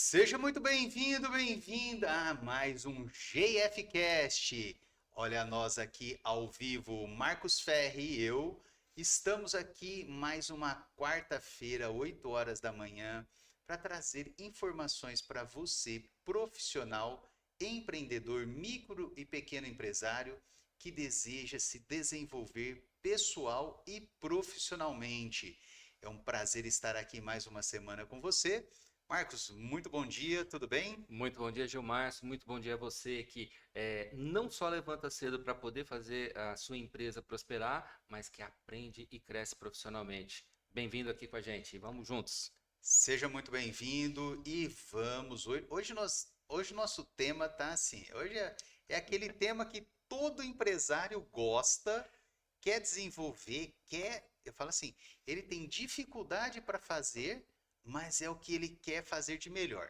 Seja muito bem-vindo, bem-vinda a mais um GFcast. Olha nós aqui ao vivo, Marcos Ferri e eu. Estamos aqui mais uma quarta-feira, 8 horas da manhã, para trazer informações para você, profissional, empreendedor, micro e pequeno empresário que deseja se desenvolver pessoal e profissionalmente. É um prazer estar aqui mais uma semana com você. Marcos, muito bom dia, tudo bem? Muito bom dia, Gilmar. Muito bom dia a você que não só levanta cedo para poder fazer a sua empresa prosperar, mas que aprende e cresce profissionalmente. Bem-vindo aqui com a gente. Vamos juntos. Seja muito bem-vindo e vamos. Hoje o nosso tema tá assim. Hoje é aquele tema que todo empresário gosta, quer desenvolver, quer. Eu falo assim, ele tem dificuldade para fazer, mas é o que ele quer fazer de melhor.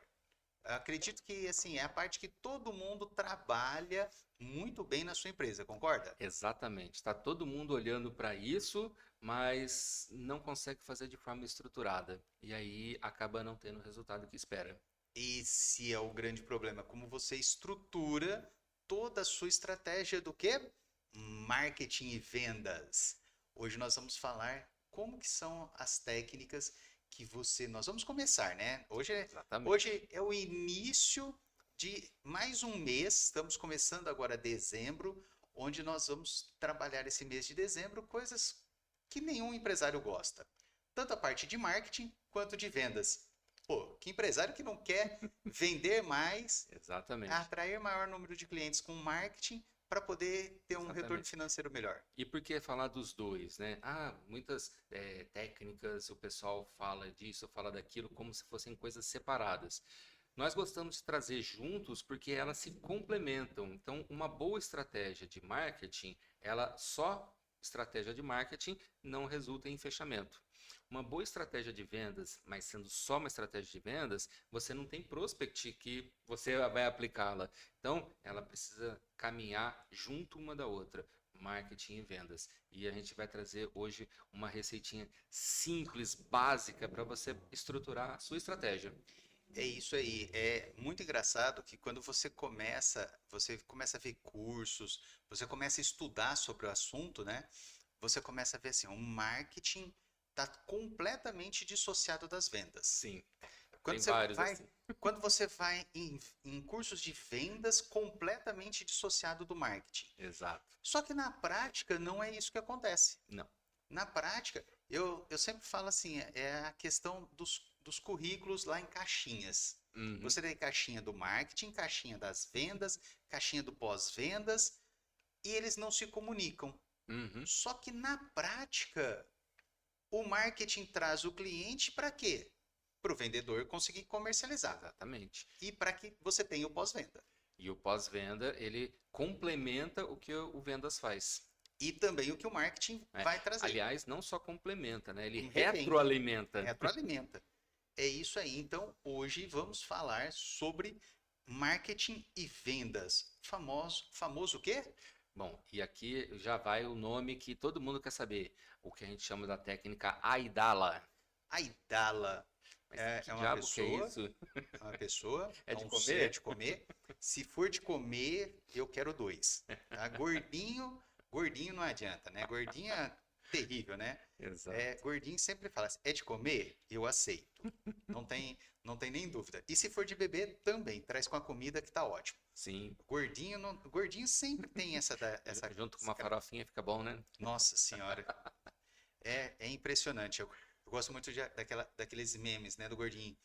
Eu acredito que assim é a parte que todo mundo trabalha muito bem na sua empresa, concorda? Exatamente. Está todo mundo olhando para isso, mas não consegue fazer de forma estruturada. E aí acaba não tendo o resultado que espera. Esse é o grande problema, como você estrutura toda a sua estratégia do quê? Marketing e vendas. Hoje nós vamos falar como que são as técnicas que nós vamos começar, né? Exatamente. Hoje é o início de mais um mês, estamos começando agora dezembro, onde nós vamos trabalhar esse mês de dezembro coisas que nenhum empresário gosta. Tanto a parte de marketing quanto de vendas. Pô, que empresário que não quer vender mais, Exatamente. atrair maior número de clientes com marketing para poder ter um retorno Exatamente. financeiro melhor? E por que falar dos dois, né? Muitas técnicas, o pessoal fala disso, fala daquilo, como se fossem coisas separadas. Nós gostamos de trazer juntos porque elas se complementam. Então, uma boa estratégia de marketing, ela só estratégia de marketing não resulta em fechamento. Uma boa estratégia de vendas, mas sendo só uma estratégia de vendas, você não tem prospect que você vai aplicá-la. Então, ela precisa caminhar junto uma da outra, marketing e vendas. E a gente vai trazer hoje uma receitinha simples, básica, para você estruturar a sua estratégia. É isso aí. É muito engraçado que quando você começa a ver cursos, você começa a estudar sobre o assunto, né? Você começa a ver assim, o marketing está completamente dissociado das vendas. Sim, Quando tem você vários vai, assim. quando você vai em cursos de vendas completamente dissociado do marketing. Exato. Só que na prática não é isso que acontece. Não. Na prática, eu sempre falo assim, é a questão dos currículos lá em caixinhas. Uhum, Você tem caixinha do marketing, caixinha das vendas, caixinha do pós-vendas, e eles não se comunicam. uhum, Só que na prática, o marketing traz o cliente para quê? Para o vendedor conseguir comercializar exatamente. e para que você tenha o pós-venda. E o pós-venda, ele complementa o que o vendas faz. E também o que o marketing Né? vai trazer. Aliás, não só complementa, né? Ele Revém, retroalimenta. retroalimenta. É isso aí. Então, hoje vamos falar sobre marketing e vendas. Famoso o quê? Bom, e aqui já vai o nome que todo mundo quer saber, o que a gente chama da técnica AIDALA. Aidala. Mas É que uma diabo que é pessoa, isso? É é de um é de comer? comer. Se for de comer, eu quero dois. Tá? Gordinho não adianta, né? Gordinho é terrível, né? Exato. Gordinho sempre fala assim, é de comer? Eu aceito. Não tem nem dúvida. E se for de beber, também. Traz com a comida que tá ótimo. Sim, Gordinho sempre tem junto com uma farofinha fica bom, né? nossa senhora, é impressionante. Eu gosto muito daqueles memes, né, do gordinho.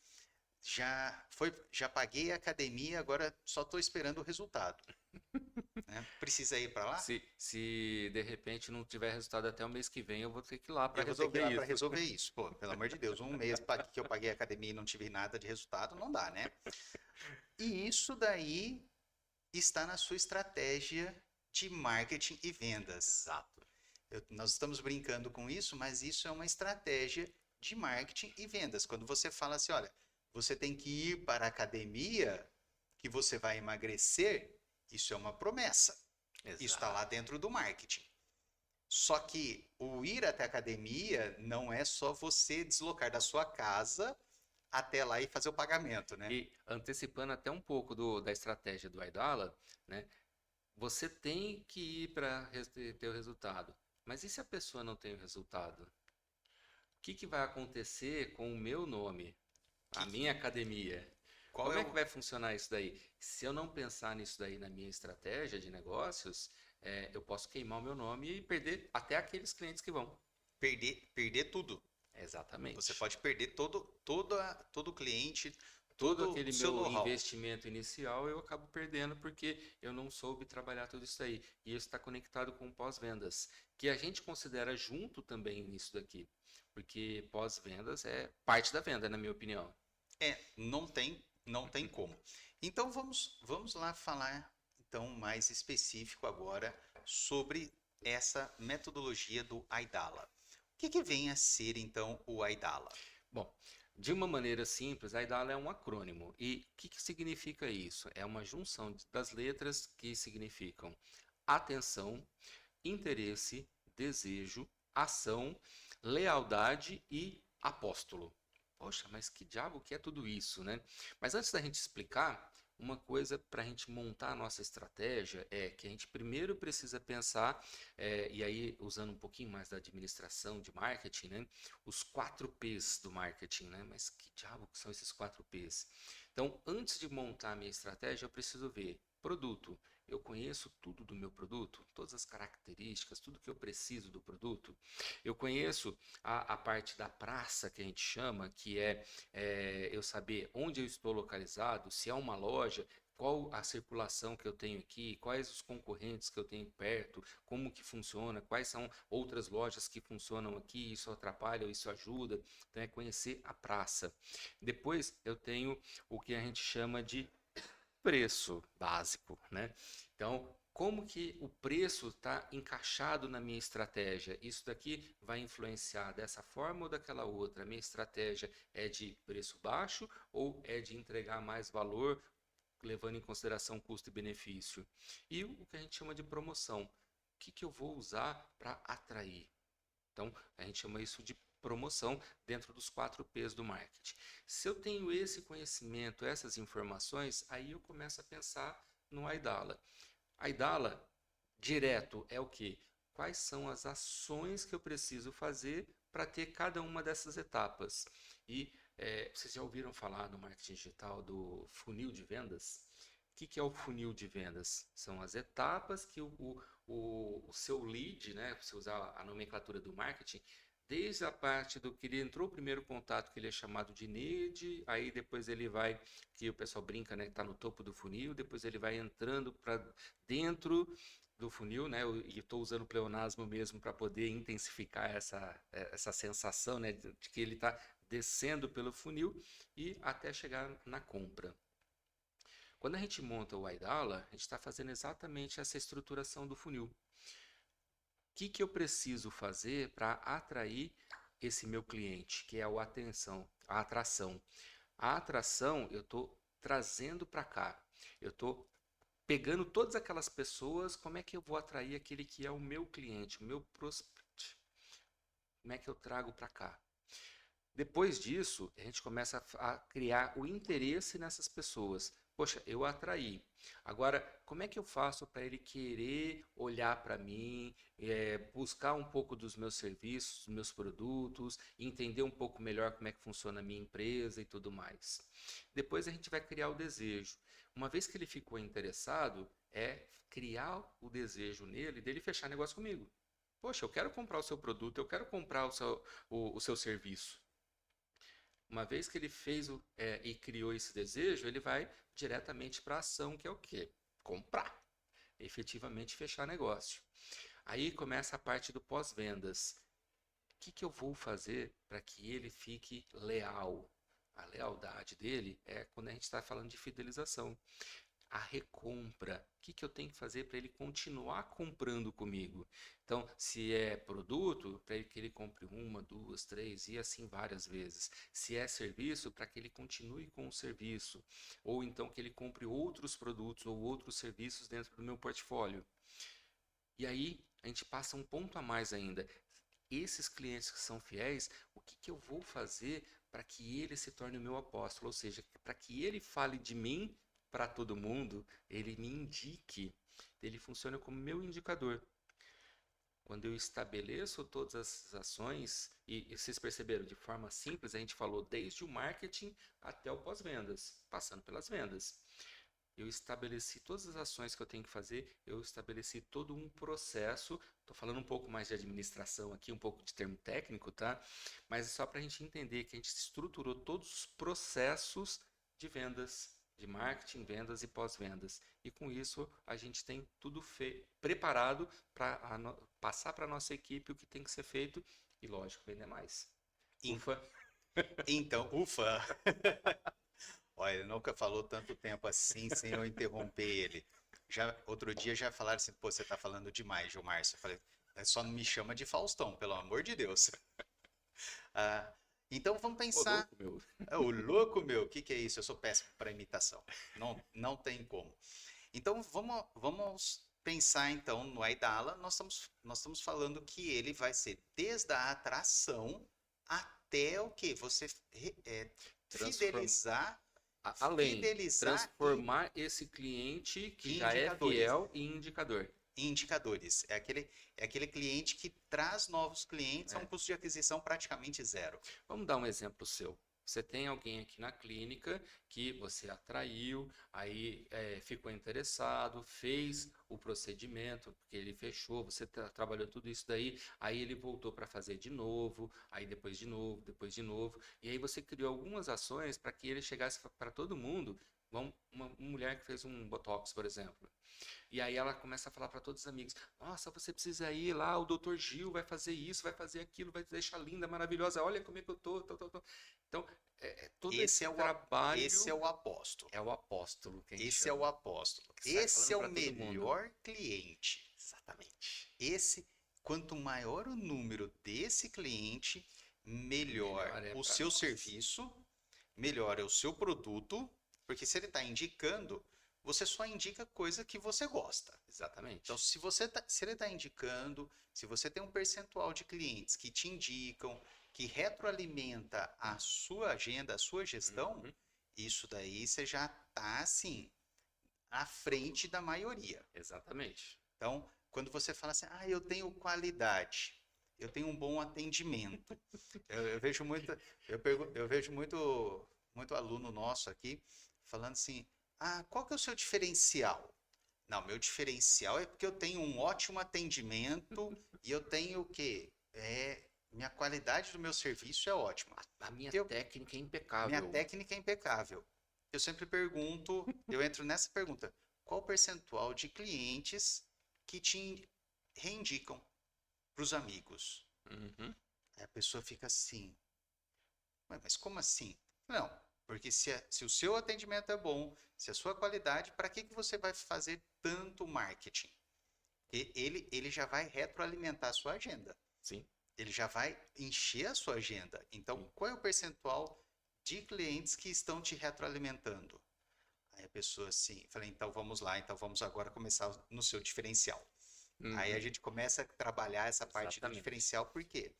Já paguei a academia, agora só estou esperando o resultado, né? Precisa ir para lá? Se de repente não tiver resultado até o mês que vem, eu vou ter que ir lá para Eu vou ter que ir resolver lá para isso. resolver isso. Pô, pelo amor de Deus, um mês que eu paguei a academia e não tive nada de resultado, não dá, né? E isso daí está na sua estratégia de marketing e vendas. Exato. Nós estamos brincando com isso, mas isso é uma estratégia de marketing e vendas. Quando você fala assim, olha, você tem que ir para a academia que você vai emagrecer, isso é uma promessa. Isso está lá Exato. dentro do marketing. Só que o ir até a academia não é só você deslocar da sua casa até lá e fazer o pagamento, né? E antecipando até um pouco da estratégia do Aidala, né? Você tem que ir para ter o resultado. Mas e se a pessoa não tem o resultado? O que vai acontecer com o meu nome, a Que, minha academia? qual é Como é que o vai funcionar isso daí? Se eu não pensar nisso daí na minha estratégia de negócios, eu posso queimar o meu nome e perder até aqueles clientes que vão. perder tudo? Você Exatamente. pode perder todo cliente, Todo todo o aquele seu meu know-how. investimento inicial eu acabo perdendo porque eu não soube trabalhar tudo isso aí. E isso está conectado com pós-vendas, que a gente considera junto também nisso daqui. Porque pós-vendas é parte da venda, na minha opinião. Não tem como. Então vamos lá falar então mais específico agora sobre essa metodologia do Aidala. O que vem a ser então o Aidala? Bom, de uma maneira simples, a IDALA é um acrônimo. E o que significa isso? É uma junção das letras que significam atenção, interesse, desejo, ação, lealdade e apóstolo. Poxa, mas que diabo que é tudo isso, né? Mas antes da gente explicar, uma coisa para a gente montar a nossa estratégia é que a gente primeiro precisa pensar, e aí usando um pouquinho mais da administração de marketing, né? Os 4 P's do marketing, né? Mas que diabo que são esses 4 P's? Então, antes de montar a minha estratégia, eu preciso ver produto. Eu conheço tudo do meu produto, todas as características, tudo que eu preciso do produto. Eu conheço a parte da praça que a gente chama, que é eu saber onde eu estou localizado, se é uma loja, qual a circulação que eu tenho aqui, quais os concorrentes que eu tenho perto, como que funciona, quais são outras lojas que funcionam aqui, isso atrapalha ou isso ajuda. Então é conhecer a praça. Depois eu tenho o que a gente chama de preço básico, né? Então, como que o preço está encaixado na minha estratégia? Isso daqui vai influenciar dessa forma ou daquela outra? A minha estratégia é de preço baixo ou é de entregar mais valor, levando em consideração custo e benefício? E o que a gente chama de promoção. O que eu vou usar para atrair? Então, a gente chama isso de promoção dentro dos 4 P's do marketing. Se eu tenho esse conhecimento, essas informações, aí eu começo a pensar no Aidala. Aidala, direto, é o quê? Quais são as ações que eu preciso fazer para ter cada uma dessas etapas? E vocês já ouviram falar no marketing digital do funil de vendas? O que é o funil de vendas? São as etapas que o seu lead, né, se usar a nomenclatura do marketing, desde a parte do que ele entrou o primeiro contato, que ele é chamado de need, aí depois ele vai, que o pessoal brinca, né, que está no topo do funil, depois ele vai entrando para dentro do funil, né, e estou usando o pleonasmo mesmo para poder intensificar essa sensação, né, de que ele está descendo pelo funil e até chegar na compra. Quando a gente monta o Aidala, a gente está fazendo exatamente essa estruturação do funil. O que eu preciso fazer para atrair esse meu cliente, que é a atração? A atração eu estou trazendo para cá. Eu estou pegando todas aquelas pessoas, como é que eu vou atrair aquele que é o meu cliente, o meu prospect? Como é que eu trago para cá? Depois disso, a gente começa a criar o interesse nessas pessoas. Poxa, eu atraí. Agora, como é que eu faço para ele querer olhar para mim, buscar um pouco dos meus serviços, dos meus produtos, entender um pouco melhor como é que funciona a minha empresa e tudo mais? Depois a gente vai criar o desejo. Uma vez que ele ficou interessado, é criar o desejo nele dele fechar negócio comigo. Poxa, eu quero comprar o seu produto, eu quero comprar o seu serviço. Uma vez que ele fez e criou esse desejo, ele vai diretamente para a ação, que é o quê? Comprar, efetivamente fechar negócio. Aí começa a parte do pós-vendas. O que eu vou fazer para que ele fique leal? A lealdade dele é quando a gente está falando de fidelização. A recompra. O que eu tenho que fazer para ele continuar comprando comigo? Então, se é produto, para que ele compre uma, duas, três e assim várias vezes. Se é serviço, para que ele continue com o serviço. Ou então que ele compre outros produtos ou outros serviços dentro do meu portfólio. E aí, a gente passa um ponto a mais ainda. Esses clientes que são fiéis, o que eu vou fazer para que ele se torne o meu apóstolo, ou seja, para que ele fale de mim para todo mundo, ele me indique, ele funciona como meu indicador. Quando eu estabeleço todas essas ações, e vocês perceberam, de forma simples, a gente falou desde o marketing até o pós-vendas, passando pelas vendas. Eu estabeleci todas as ações que eu tenho que fazer, eu estabeleci todo um processo. Estou falando um pouco mais de administração aqui, um pouco de termo técnico, tá? Mas é só para a gente entender que a gente estruturou todos os processos de vendas, de marketing, vendas e pós-vendas. E com isso a gente tem tudo preparado para passar para a nossa equipe o que tem que ser feito e, lógico, vender mais. En- Ufa! Então, ufa! Olha, ele nunca falou tanto tempo assim sem eu interromper ele. Já, outro dia já falaram assim, pô, você tá falando demais, Gilmar. Eu falei, só não me chama de Faustão, pelo amor de Deus. Ah, então vamos Ô, pensar. louco, meu! Ô, louco meu, o que que é isso? Eu sou péssimo para imitação. Não, não tem como. Então vamos pensar então no Aidala. Nós estamos falando que ele vai ser desde a atração até o quê? Você Transform... fidelizar, Além, fidelizar transformar esse cliente que em já é indicadores. fiel em indicador. Indicadores. É aquele cliente que traz novos clientes a um É. custo de aquisição praticamente zero. Vamos dar um exemplo seu. Você tem alguém aqui na clínica que você atraiu, aí ficou interessado, fez o procedimento, porque ele fechou, você trabalhou tudo isso daí, aí ele voltou para fazer de novo, aí depois de novo, depois de novo, e aí você criou algumas ações para que ele chegasse para todo mundo. Uma mulher que fez um botox, por exemplo. E aí ela começa a falar para todos os amigos: Nossa, você precisa ir lá, o Dr. Gil vai fazer isso, vai fazer aquilo, vai te deixar linda, maravilhosa. Olha como é que eu tô, tô. Então, todo Esse esse é o, trabalho esse é o apóstolo. é o apóstolo que a gente Esse é o chama. apóstolo. Que sai Esse falando é o para todo mundo. melhor cliente. Exatamente. Quanto maior o número desse cliente, melhor Melhor é o para seu nós. serviço, melhor é o seu produto, porque se ele está indicando, você só indica coisa que você gosta. Então, Exatamente. se ele está indicando, se você tem um percentual de clientes que te indicam, que retroalimenta a sua agenda, a sua gestão, Uhum. isso daí você já está assim à frente da maioria. Exatamente. Então, quando você fala assim, eu tenho qualidade, eu tenho um bom atendimento, eu vejo muito, eu vejo muito aluno nosso aqui falando assim, qual que é o seu diferencial? Não, meu diferencial é porque eu tenho um ótimo atendimento e eu tenho o quê? Minha qualidade do meu serviço é ótima. A minha Eu, técnica é minha impecável. técnica é impecável. Eu sempre pergunto, eu entro nessa pergunta, qual o percentual de clientes que te reindicam para os amigos? Uhum. Aí a pessoa fica assim, "Ué, mas como assim? Não, porque se o seu atendimento é bom, se a sua qualidade, para que você vai fazer tanto marketing? Ele já vai retroalimentar a sua agenda. Sim, Ele já vai encher a sua agenda. Então, sim. qual é o percentual de clientes que estão te retroalimentando? Aí a pessoa assim, falei, então vamos lá, então vamos agora começar no seu diferencial. Aí a Uhum. gente começa a trabalhar essa parte do Exatamente. diferencial, porque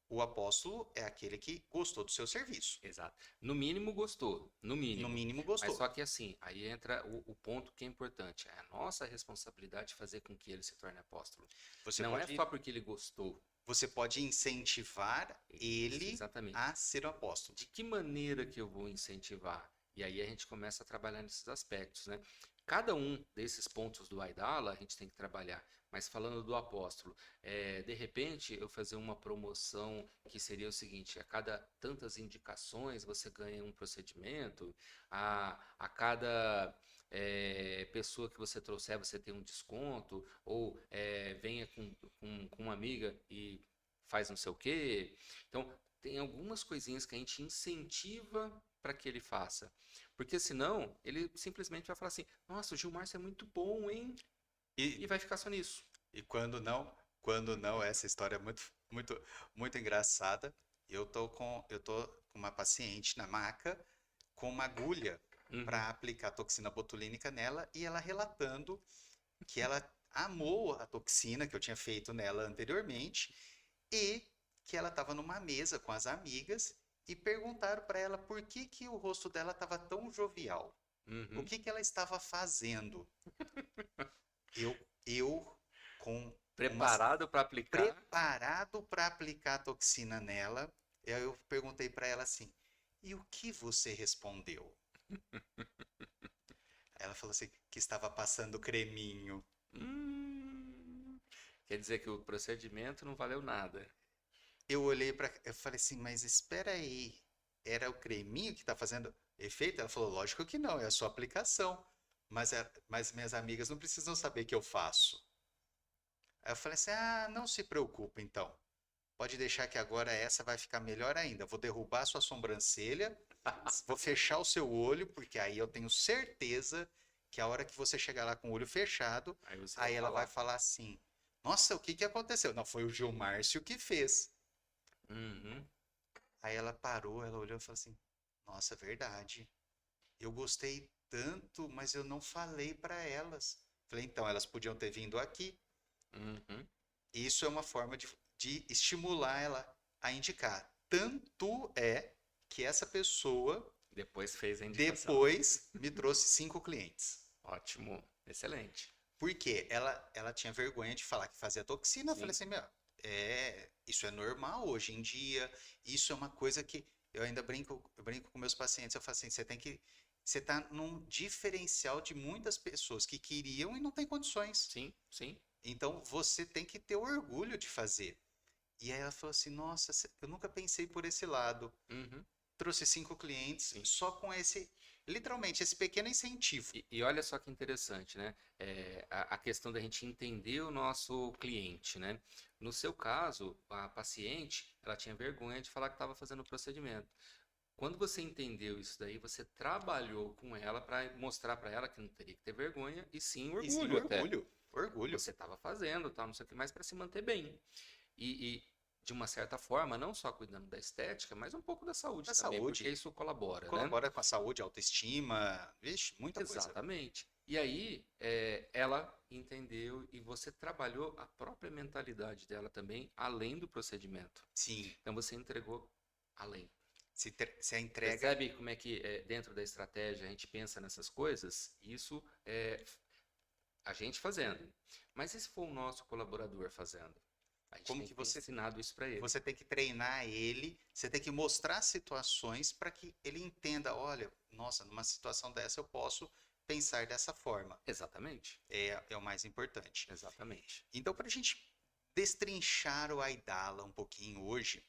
o apóstolo é aquele que gostou do seu serviço. Exato. No mínimo gostou, no No mínimo. mínimo Mas gostou. só que assim, aí entra o ponto que é importante. É a nossa responsabilidade fazer com que ele se torne apóstolo. Você Não é pode, só porque ele gostou. você pode incentivar Isso, ele exatamente. a ser um apóstolo. De que maneira que eu vou incentivar? E aí a gente começa a trabalhar nesses aspectos, né? Cada um desses pontos do Aidala a gente tem que trabalhar. Mas falando do apóstolo, de repente eu fazer uma promoção que seria o seguinte: a cada tantas indicações você ganha um procedimento, a cada pessoa que você trouxer você tem um desconto, ou venha com uma amiga e faz não sei o quê. Então, tem algumas coisinhas que a gente incentiva para que ele faça. Porque senão, ele simplesmente vai falar assim: Nossa, o Gilmar, você é muito bom, hein? E, E vai ficar só nisso. e quando não, essa história é muito, muito, muito engraçada. Eu tô com uma paciente na maca com uma agulha Uhum. para aplicar toxina botulínica nela e ela relatando que ela amou a toxina que eu tinha feito nela anteriormente e que ela estava numa mesa com as amigas e perguntaram para ela por que que o rosto dela estava tão jovial. O Uhum. que que ela estava fazendo? Eu com umas Preparado para aplicar? preparado para aplicar a toxina nela, eu perguntei para ela assim: "E o que você respondeu?" Ela falou assim que estava passando creminho. Hum, quer dizer que o procedimento não valeu nada. Eu olhei para, eu falei assim, mas espera aí, era o creminho que está fazendo efeito? Ela falou, lógico que não, é a sua aplicação. Mas minhas amigas não precisam saber que eu faço. Aí eu falei assim, ah, não se preocupe então. Pode deixar que agora essa vai ficar melhor ainda. Vou derrubar a sua sobrancelha, vou fechar o seu olho, porque aí eu tenho certeza que a hora que você chegar lá com o olho fechado, Aí você vai aí ela vai falar. falar assim: Nossa, o que que aconteceu? Não, foi o Gilmárcio que fez. Uhum. Aí ela parou, ela olhou e falou assim: Nossa, é verdade. Eu gostei tanto, mas eu não falei para elas. Falei, então, elas podiam ter vindo aqui. Uhum. Isso é uma forma de estimular ela a indicar. Tanto é que essa pessoa Depois fez a indicação. depois me trouxe 5 clientes. Ótimo. Excelente. Por quê? Ela tinha vergonha de falar que fazia toxina. Eu falei Sim. assim, meu, isso é normal hoje em dia. Isso é uma coisa que eu ainda eu brinco com meus pacientes. Eu falo assim, você tá num diferencial de muitas pessoas que queriam e não têm condições. Sim, sim. Então você tem que ter orgulho de fazer. E aí ela falou assim, nossa, eu nunca pensei por esse lado. Uhum. Trouxe 5 clientes Sim. só com literalmente, esse pequeno incentivo. E olha só que interessante, né? A questão da gente entender o nosso cliente, né? No seu caso, a paciente, ela tinha vergonha de falar que estava fazendo o procedimento. Quando você entendeu isso daí, você trabalhou com ela para mostrar para ela que não teria que ter vergonha e sim E sim, orgulho até. orgulho. Orgulho. Você estava fazendo, tal, não sei o que mais para se manter bem. E, de uma certa forma, não só cuidando da estética, mas um pouco da saúde Da também, porque saúde. isso colabora, né? Colabora com a saúde, autoestima. Vixe, muita coisa. Exatamente. E aí, ela entendeu e você trabalhou a própria mentalidade dela também, além do procedimento. Sim. Então, você entregou além. Se a entrega. Percebe como é que, dentro da estratégia, a gente pensa nessas coisas? Isso é a gente fazendo. Mas e se for o nosso colaborador fazendo? A gente Como tem que que ter ensinado isso para ele. você tem que treinar ele, você tem que mostrar situações para que ele entenda, olha, nossa, numa situação dessa eu posso pensar dessa forma. Exatamente. É o mais importante. Exatamente. Então, para a gente destrinchar o Aidala um pouquinho hoje,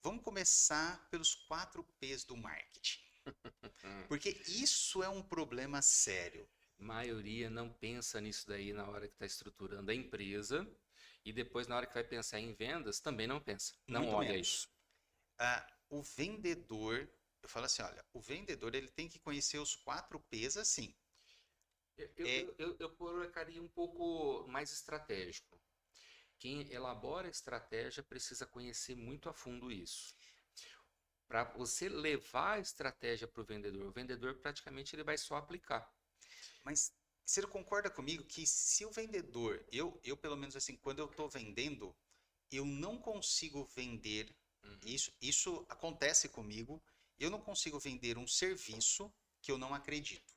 vamos começar pelos 4 P's do marketing. Porque isso é um problema sério. Maioria não pensa nisso daí na hora que está estruturando a empresa e depois na hora que vai pensar em vendas também não pensa. Não Muito olha menos. isso. O vendedor, eu falo assim, olha, o vendedor ele tem que conhecer os 4 P's assim. Eu, eu, É, eu, eu eu colocaria um pouco mais estratégico. Quem elabora a estratégia precisa conhecer muito a fundo isso. Para você levar a estratégia para o vendedor praticamente ele vai só aplicar. mas você não concorda comigo que se o vendedor, eu pelo menos assim, quando eu estou vendendo, eu não consigo vender, Uhum. isso acontece comigo, eu não consigo vender um serviço que eu não acredito.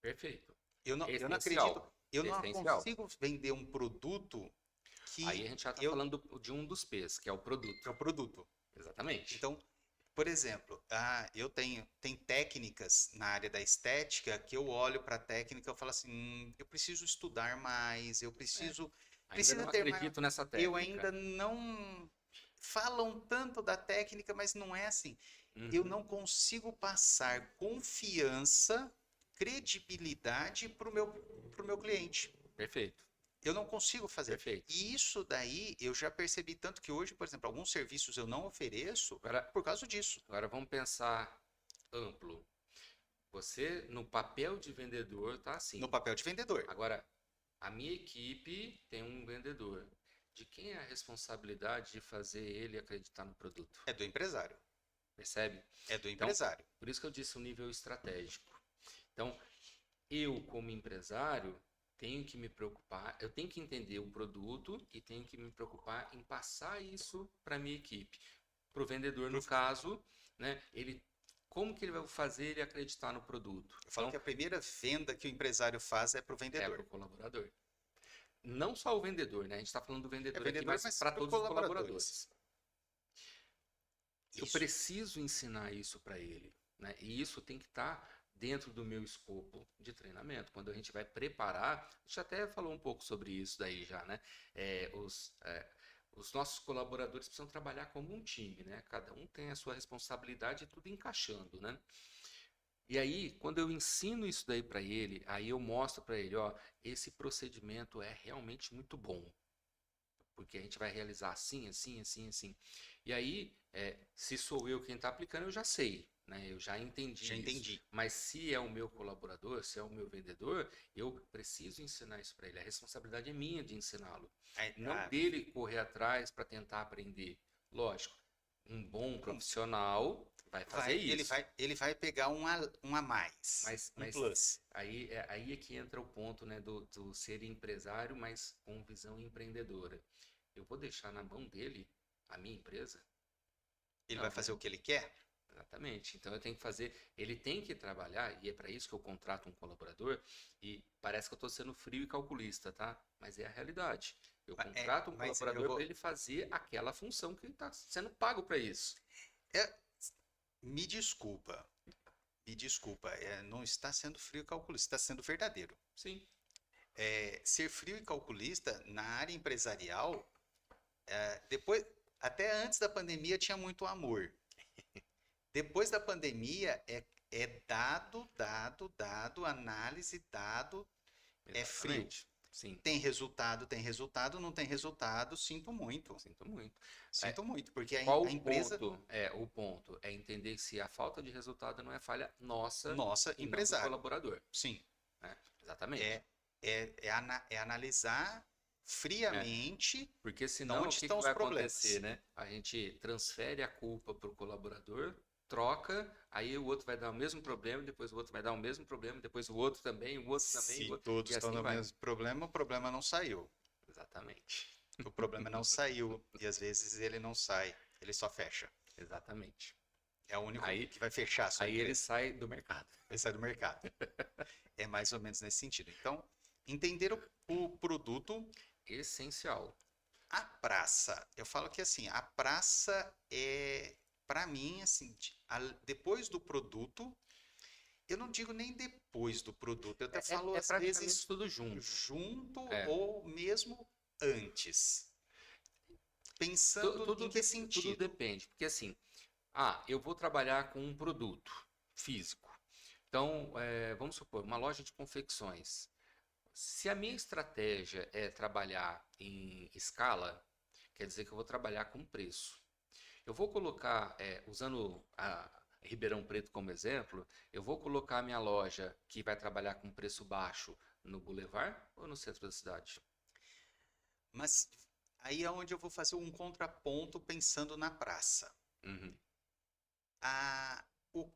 Perfeito. Eu não acredito, Essencial. eu não Essencial. consigo vender um produto Aí que a gente já está eu, falando de um dos P's, que é o que produto. é o produto. Exatamente. Então, por exemplo, eu tem técnicas na área da estética que eu olho para a técnica e falo assim, eu preciso estudar mais, eu É. preciso, Ainda precisa não ter mais. acredito nessa Eu técnica. ainda não falam tanto da técnica, mas não é assim. Eu Uhum. não consigo passar confiança, credibilidade para o meu cliente. Perfeito. Eu não consigo fazer. Perfeito. E isso daí eu já percebi tanto que hoje, por exemplo, alguns serviços eu não ofereço Agora, por causa disso. agora vamos pensar amplo. Você, no papel de vendedor, tá No assim. papel de vendedor. Agora, a minha equipe tem um vendedor. De quem é a responsabilidade de fazer ele acreditar no produto? É do empresário. Percebe? É do Então, empresário. por isso que eu disse o nível estratégico. Então, eu, como empresário, tenho que me preocupar, eu tenho que entender o produto e tenho que me preocupar em passar isso para a minha equipe. Para o vendedor, no caso, né? Como que ele vai fazer ele acreditar no produto? Eu falo que a primeira venda que o empresário faz é para o É vendedor. para o colaborador. Não só o vendedor, né? A gente está falando do vendedor aqui, vendedor, mas mas para para os todos os colaboradores. colaboradores. Eu Isso. preciso ensinar isso para ele, né? E isso tem que estar dentro do meu escopo de treinamento. Quando a gente vai preparar, a gente até falou um pouco sobre isso daí já, né? Os nossos colaboradores precisam trabalhar como um time, né? Cada um tem a sua responsabilidade e tudo encaixando, né? E aí, quando eu ensino isso daí para ele, aí eu mostro para ele, ó, esse procedimento é realmente muito bom, porque a gente vai realizar assim, assim, assim, assim. E aí, se sou eu quem está aplicando, eu já sei, né? Eu já entendi Já isso. entendi. Mas se é o meu colaborador, se é o meu vendedor, eu preciso ensinar isso para ele. A responsabilidade é minha de ensiná-lo, não dele correr atrás para tentar aprender. Lógico, um bom profissional vai fazer isso. Ele vai pegar um a mais, um Mas plus. aí é que entra o ponto, né, do ser empresário, mas com visão empreendedora. Eu vou deixar na mão dele a minha empresa? Ele Não, vai né? fazer o que ele quer? Exatamente. Então eu tenho que fazer, ele tem que trabalhar, e é para isso que eu contrato um colaborador, e parece que eu estou sendo frio e calculista, tá? Mas é a realidade. Eu contrato um Mas eu colaborador vou. para ele fazer aquela função que ele está sendo pago para isso. é, Me desculpa. Me desculpa. Não está sendo frio e calculista, está sendo verdadeiro. Sim. Ser frio e calculista na área empresarial, depois, até antes da pandemia tinha muito amor. Depois da pandemia é dado, análise, dado, é frio. Exatamente. Sim. Tem resultado, não tem resultado, sinto muito. Sinto muito. Sinto muito, porque Qual a empresa, o ponto é entender se a falta de resultado não é falha nossa nossa, e não do empresário. colaborador, Sim, né? Exatamente. é analisar friamente Porque de senão o onde que estão que os vai problemas. acontecer, né? A gente transfere a culpa para o colaborador, troca, aí o outro vai dar o mesmo problema, depois o outro vai dar o mesmo problema, depois o outro também, o outro também, Se o outro, todos e estão assim no vai. mesmo problema, o problema não saiu. Exatamente. O problema não saiu e às vezes ele não sai, ele só fecha. Exatamente. É o único Aí, que vai fechar a sua aí ele empresa. sai do mercado. Ele sai do mercado. É mais ou menos nesse sentido. Então, entender o produto. Essencial. A praça, eu falo que assim, a praça para mim, assim, depois do produto, eu não digo nem depois do produto, eu até falo às praticamente vezes tudo junto. junto É. ou mesmo antes. Pensando em que Tudo sentido? depende, porque assim, eu vou trabalhar com um produto físico. Então, vamos supor, uma loja de confecções. Se a minha estratégia é trabalhar em escala, quer dizer que eu vou trabalhar com preço. Eu vou colocar, usando a Ribeirão Preto como exemplo, eu vou colocar a minha loja que vai trabalhar com preço baixo no Boulevard ou no centro da cidade? Mas aí é onde eu vou fazer um contraponto pensando na praça. Uhum. A, o,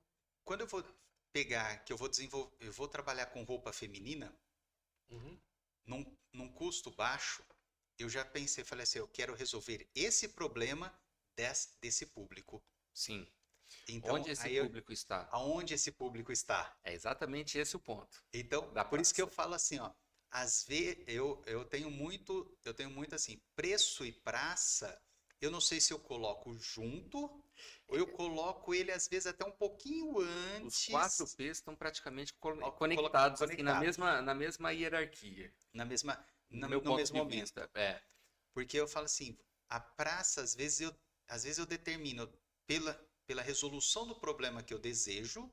Quando eu vou pegar, que eu vou desenvolver, eu vou trabalhar com roupa feminina, Uhum. num custo baixo, eu já pensei, falei assim, eu quero resolver esse problema desse público. Sim. Então, Onde esse público está? Aonde esse público está? É exatamente esse o ponto. Então, Da por isso que eu praça. falo assim, ó, às vezes eu tenho muito assim, preço e praça, eu não sei se eu coloco junto ou eu coloco ele às vezes até um pouquinho Os antes, 4Ps estão praticamente conectados conectados assim, na mesma hierarquia. na mesma No meu no ponto mesmo de momento. vista. Porque eu falo assim, a praça, às vezes eu determino pela resolução do problema que eu desejo,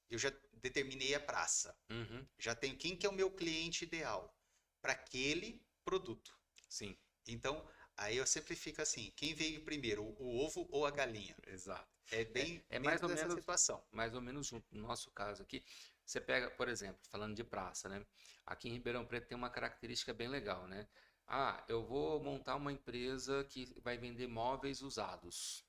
eu já determinei a praça. Uhum. Já tenho quem que é o meu cliente ideal para aquele produto. Sim. Então, aí eu sempre fico assim, quem veio primeiro, o ovo ou a galinha? Exato. É bem mais ou dessa menos, situação. mais ou menos junto. No nosso caso aqui, você pega, por exemplo, falando de praça, né? Aqui em Ribeirão Preto tem uma característica bem legal, né? Eu vou montar uma empresa que vai vender móveis usados.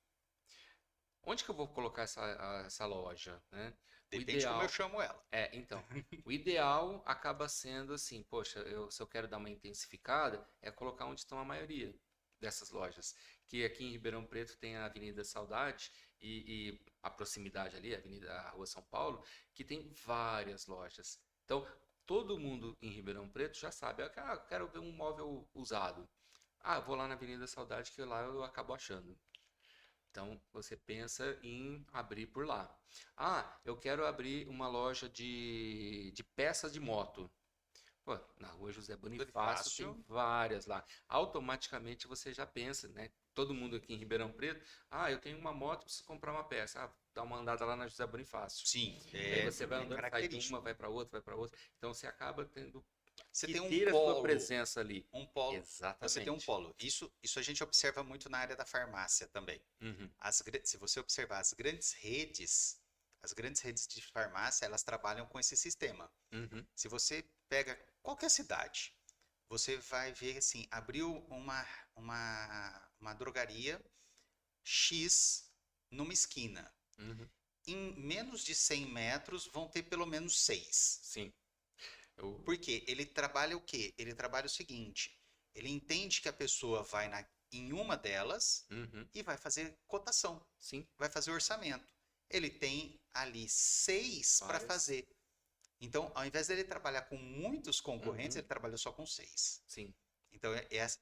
Onde que eu vou colocar essa loja, né? Depende como eu chamo ela. Então, o ideal acaba sendo assim, poxa, se eu quero dar uma intensificada, é colocar onde estão a maioria. dessas lojas. Que aqui em Ribeirão Preto tem a Avenida Saudade e a proximidade ali, a Rua São Paulo, que tem várias lojas. Então, todo mundo em Ribeirão Preto já sabe, eu quero ver um móvel usado. Ah, vou lá na Avenida Saudade que lá eu acabo achando. Então, você pensa em abrir por lá. Ah, eu quero abrir uma loja de peças de moto. Pô, na rua José Bonifácio tem Bonifácio. várias lá. Automaticamente você já pensa, né? Todo mundo aqui em Ribeirão Preto. Ah, eu tenho uma moto, preciso comprar uma peça. Ah, dá uma andada lá na José Bonifácio. Sim, E aí você vai é andando, sai de uma, característico. vai para outra, vai para outra. Então você acaba tendo Você que tem um ter a sua polo, presença ali. um polo. Você tem um Exatamente. polo. Isso a gente observa muito na área da farmácia também. Uhum, Se você observar as grandes redes de farmácia, elas trabalham com esse sistema. uhum, Se você pega qualquer cidade, você vai ver assim, abriu uma drogaria X numa esquina. uhum. Em menos de 100 metros vão ter pelo menos seis. Sim. Eu, Porque ele trabalha o quê? Ele trabalha o seguinte: ele entende que a pessoa vai em uma delas uhum, e vai fazer cotação, sim. vai fazer orçamento. Ele tem ali seis para Várias. fazer. Então, ao invés dele trabalhar com muitos concorrentes, Uhum, ele trabalhou só com seis. sim. Então,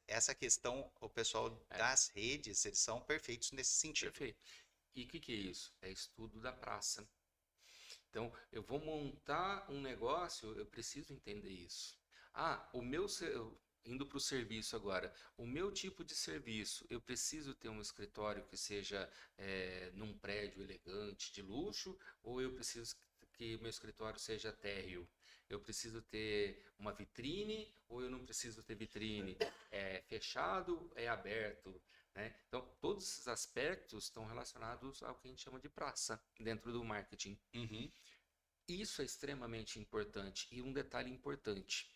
essa questão, o pessoal É, das redes, eles são perfeitos nesse sentido. perfeito. E o que que é isso? É estudo da praça. Então, eu vou montar um negócio, eu preciso entender isso. Ah, indo para o serviço agora, o meu tipo de serviço, eu preciso ter um escritório que seja num prédio elegante, de luxo, ou eu preciso que meu escritório seja térreo? Eu preciso ter uma vitrine, ou eu não preciso ter vitrine? É fechado, é aberto? Né? Então, todos esses aspectos estão relacionados ao que a gente chama de praça dentro do marketing. Uhum. Isso é extremamente importante. E um detalhe importante: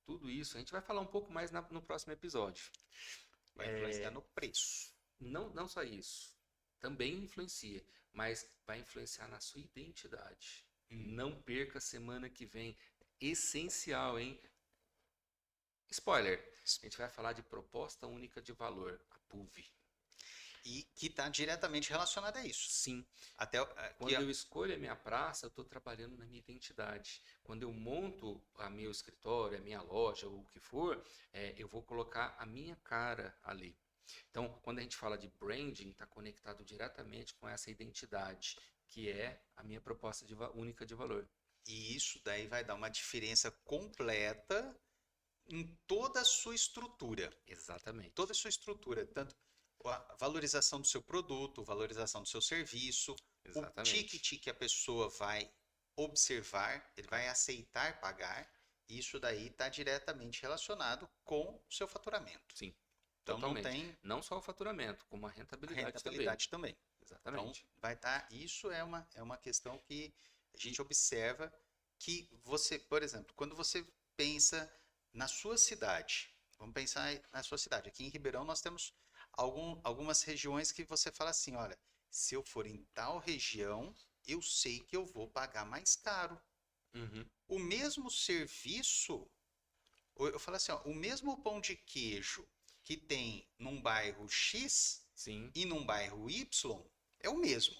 tudo isso a gente vai falar um pouco mais no próximo episódio. Vai influenciar no preço. Não só isso, também influencia, mas vai influenciar na sua identidade. Hum. Não perca a semana que vem. Essencial, hein? Spoiler: a gente vai falar de proposta única de valor, a PUV. E que está diretamente relacionado a isso. Sim. Até Quando eu escolho a minha praça, eu estou trabalhando na minha identidade. Quando eu monto a meu escritório, a minha loja, ou o que for, eu vou colocar a minha cara ali. Então, quando a gente fala de branding, está conectado diretamente com essa identidade, que é a minha proposta única de valor. e isso daí vai dar uma diferença completa em toda a sua estrutura. Exatamente. Toda a sua estrutura, tanto a valorização do seu produto, valorização do seu serviço, o Exatamente. ticket que a pessoa vai observar, ele vai aceitar pagar, isso daí está diretamente relacionado com o seu faturamento. Sim, Então não totalmente. tem Não só o faturamento, como a a rentabilidade também. rentabilidade também. Então Exatamente. vai estar, isso é uma questão que a gente observa que você, por exemplo, quando você pensa na sua cidade, vamos pensar na sua cidade. Aqui em Ribeirão nós temos algumas regiões que você fala assim, olha, se eu for em tal região, eu sei que eu vou pagar mais caro. Uhum. O mesmo serviço, eu falo assim, ó, o mesmo pão de queijo que tem num bairro X Sim, e num bairro Y é o mesmo.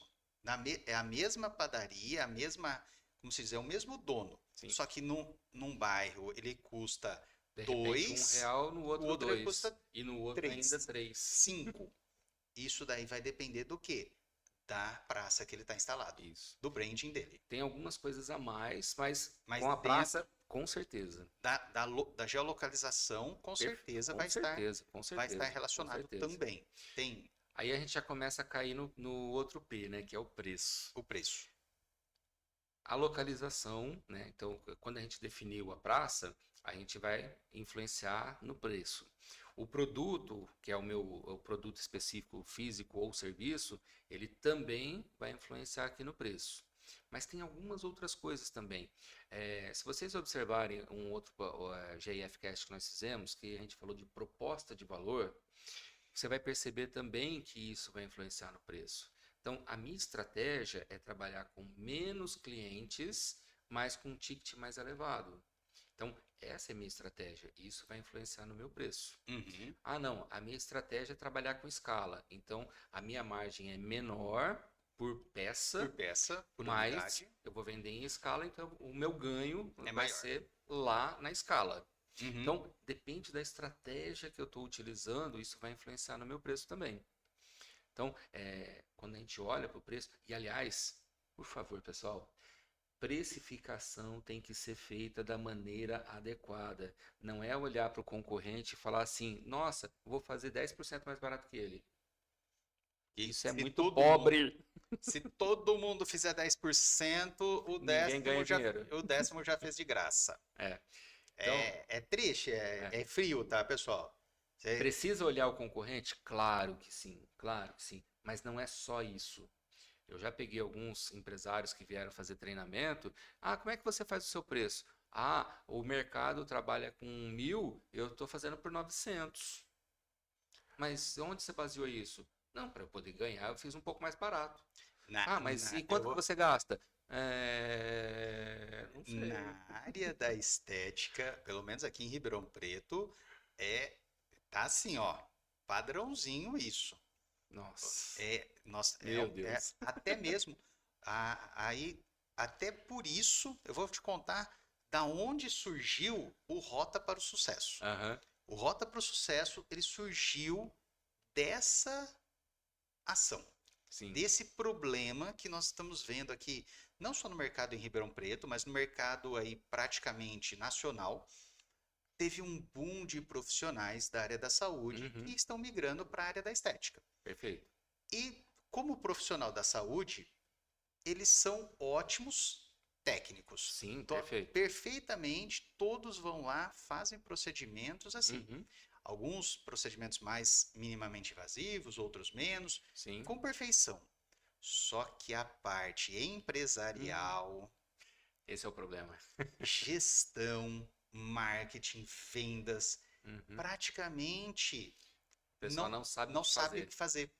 É a mesma padaria, a mesma, como se diz, é o mesmo dono. sim. Só que num bairro ele custa De repente, um 2, real, no o outro outro ele dois. custa E no outro ainda 3, três. 5. Isso daí vai depender do quê? Da praça que ele está instalado, Isso. do branding dele. Tem algumas coisas a mais, mas Mas com a dentro praça, com certeza. da geolocalização, com certeza Com certeza, com vai estar certeza, com relacionado certeza. também. Tem Aí a gente já começa a cair no outro P, né? Que é o preço. o preço. A localização, né? Então, quando a gente definiu a praça, a gente vai influenciar no preço. O produto, que é o produto específico físico ou serviço, ele também vai influenciar aqui no preço. Mas tem algumas outras coisas também. Se vocês observarem um outro GIFcast que nós fizemos, que a gente falou de proposta de valor, você vai perceber também que isso vai influenciar no preço. Então, a minha estratégia é trabalhar com menos clientes, mas com um ticket mais elevado. Então, essa é a minha estratégia. Isso vai influenciar no meu preço. Uhum. Ah, não, a minha estratégia é trabalhar com escala. Então, a minha margem é menor por Por peça, peça, por mas unidade, eu vou vender em escala, então o meu ganho é vai maior. ser lá na escala. Uhum. Então, depende da estratégia que eu estou utilizando, isso vai influenciar no meu preço também. Então, quando a gente olha para o preço, e aliás, por favor, pessoal, precificação tem que ser feita da maneira adequada. Não é olhar para o concorrente e falar assim, nossa, vou fazer 10% mais barato que ele. E Isso é se muito todo mundo, pobre. se todo mundo fizer 10%, Ninguém ganha dinheiro. o décimo já fez de graça. É. Então, É triste, é, é frio, tá, pessoal? Você- precisa olhar o concorrente? Claro que sim, claro que sim. Mas não é só isso. Eu já peguei alguns empresários que vieram fazer treinamento. Ah, como é que você faz o seu preço? Ah, o mercado trabalha com 1.000, eu estou fazendo por 900. Mas onde você baseou isso? Não, para eu poder ganhar, eu fiz um pouco mais barato. Ah, mas e quanto que você gasta? Não sei. Na área da estética, pelo menos aqui em Ribeirão Preto, tá assim, ó, padrãozinho isso. Nossa, Nossa, meu é Deus. até mesmo aí até por isso eu vou te contar da onde surgiu o Rota para o Sucesso. Aham, O Rota para o Sucesso, ele surgiu dessa ação, sim. desse problema que nós estamos vendo aqui, não só no mercado em Ribeirão Preto, mas no mercado aí praticamente nacional. Teve um boom de profissionais da área da saúde que Uhum, estão migrando para a área da estética. perfeito. E como profissional da saúde, eles são ótimos técnicos. Sim, perfeito. Perfeitamente, todos vão lá, fazem procedimentos assim. Uhum, Alguns procedimentos mais minimamente invasivos, outros menos, sim. com perfeição. Só que a parte Hum, empresarial, esse é o problema. gestão, marketing, vendas, Uhum. praticamente O pessoal não sabe o não que sabe o fazer. que fazer.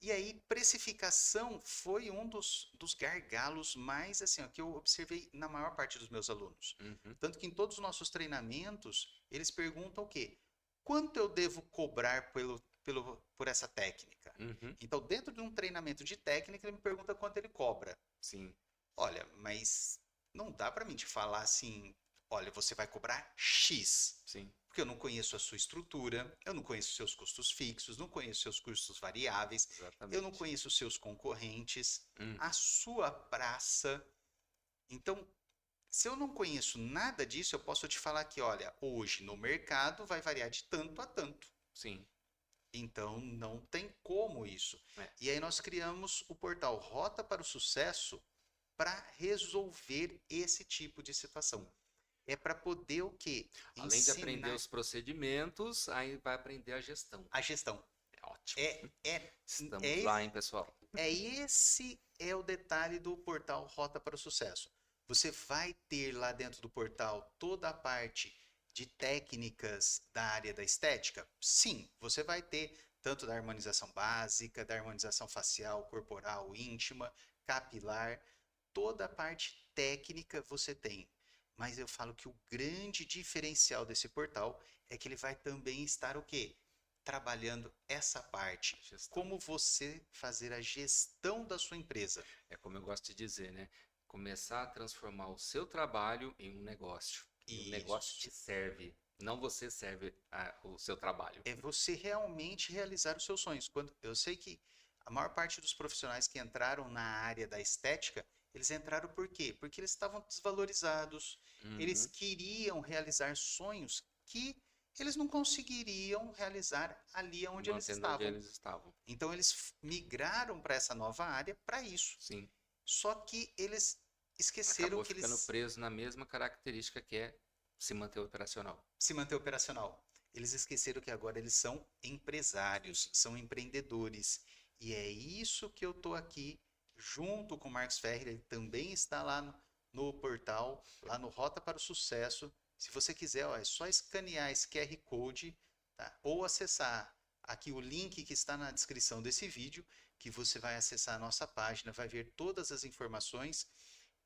E aí, precificação foi um dos gargalos mais assim, ó, que eu observei na maior parte dos meus alunos. Uhum, Tanto que em todos os nossos treinamentos, eles perguntam o quê? Quanto eu devo cobrar por essa técnica? uhum, Então, dentro de um treinamento de técnica, ele me pergunta quanto ele cobra. sim, Olha, mas não dá para mim te falar assim, olha, você vai cobrar X. sim, Porque eu não conheço a sua estrutura, eu não conheço seus custos fixos, não conheço seus custos variáveis, eu não exatamente. conheço os seus concorrentes, a Uhum, sua praça. Então, se eu não conheço nada disso, eu posso te falar que, olha, hoje no mercado vai variar de tanto a tanto. sim, Então, não tem como isso. é. E aí nós criamos o portal Rota para o Sucesso para resolver esse tipo de situação. É para poder o quê? Além de aprender Ensinar os procedimentos, aí vai aprender a gestão. a gestão. É ótimo. É, é, Estamos é, lá, hein, pessoal? esse é o detalhe do portal Rota para o Sucesso. Você vai ter lá dentro do portal toda a parte de técnicas da área da estética? Sim, você vai ter tanto da harmonização básica, da harmonização facial, corporal, íntima, capilar, toda a parte técnica você tem. Mas eu falo que o grande diferencial desse portal é que ele vai também estar o quê? Trabalhando essa parte. Gestão. Como você fazer a gestão da sua empresa. É como eu gosto de dizer, né? Começar a transformar o seu trabalho em um negócio. E o negócio Isso. te serve, não você serve o seu trabalho. É você realmente realizar os seus sonhos. Quando eu sei que a maior parte dos profissionais que entraram na área da estética, eles entraram por quê? Porque eles estavam desvalorizados, eles Uhum. queriam realizar sonhos que eles não conseguiriam realizar ali onde eles Mantendo onde estavam. eles estavam. Então eles migraram para essa nova área para isso. Sim. Só que eles esqueceram Acabou que ficando eles preso na mesma característica que é se manter operacional. se manter operacional. Eles esqueceram que agora eles são empresários, são empreendedores. E é isso que eu estou aqui junto com o Marcos Ferreira. Ele também está lá no portal, lá no Rota para o Sucesso. Se você quiser, ó, é só escanear esse QR Code, tá? Ou acessar aqui o link que está na descrição desse vídeo, que você vai acessar a nossa página, vai ver todas as informações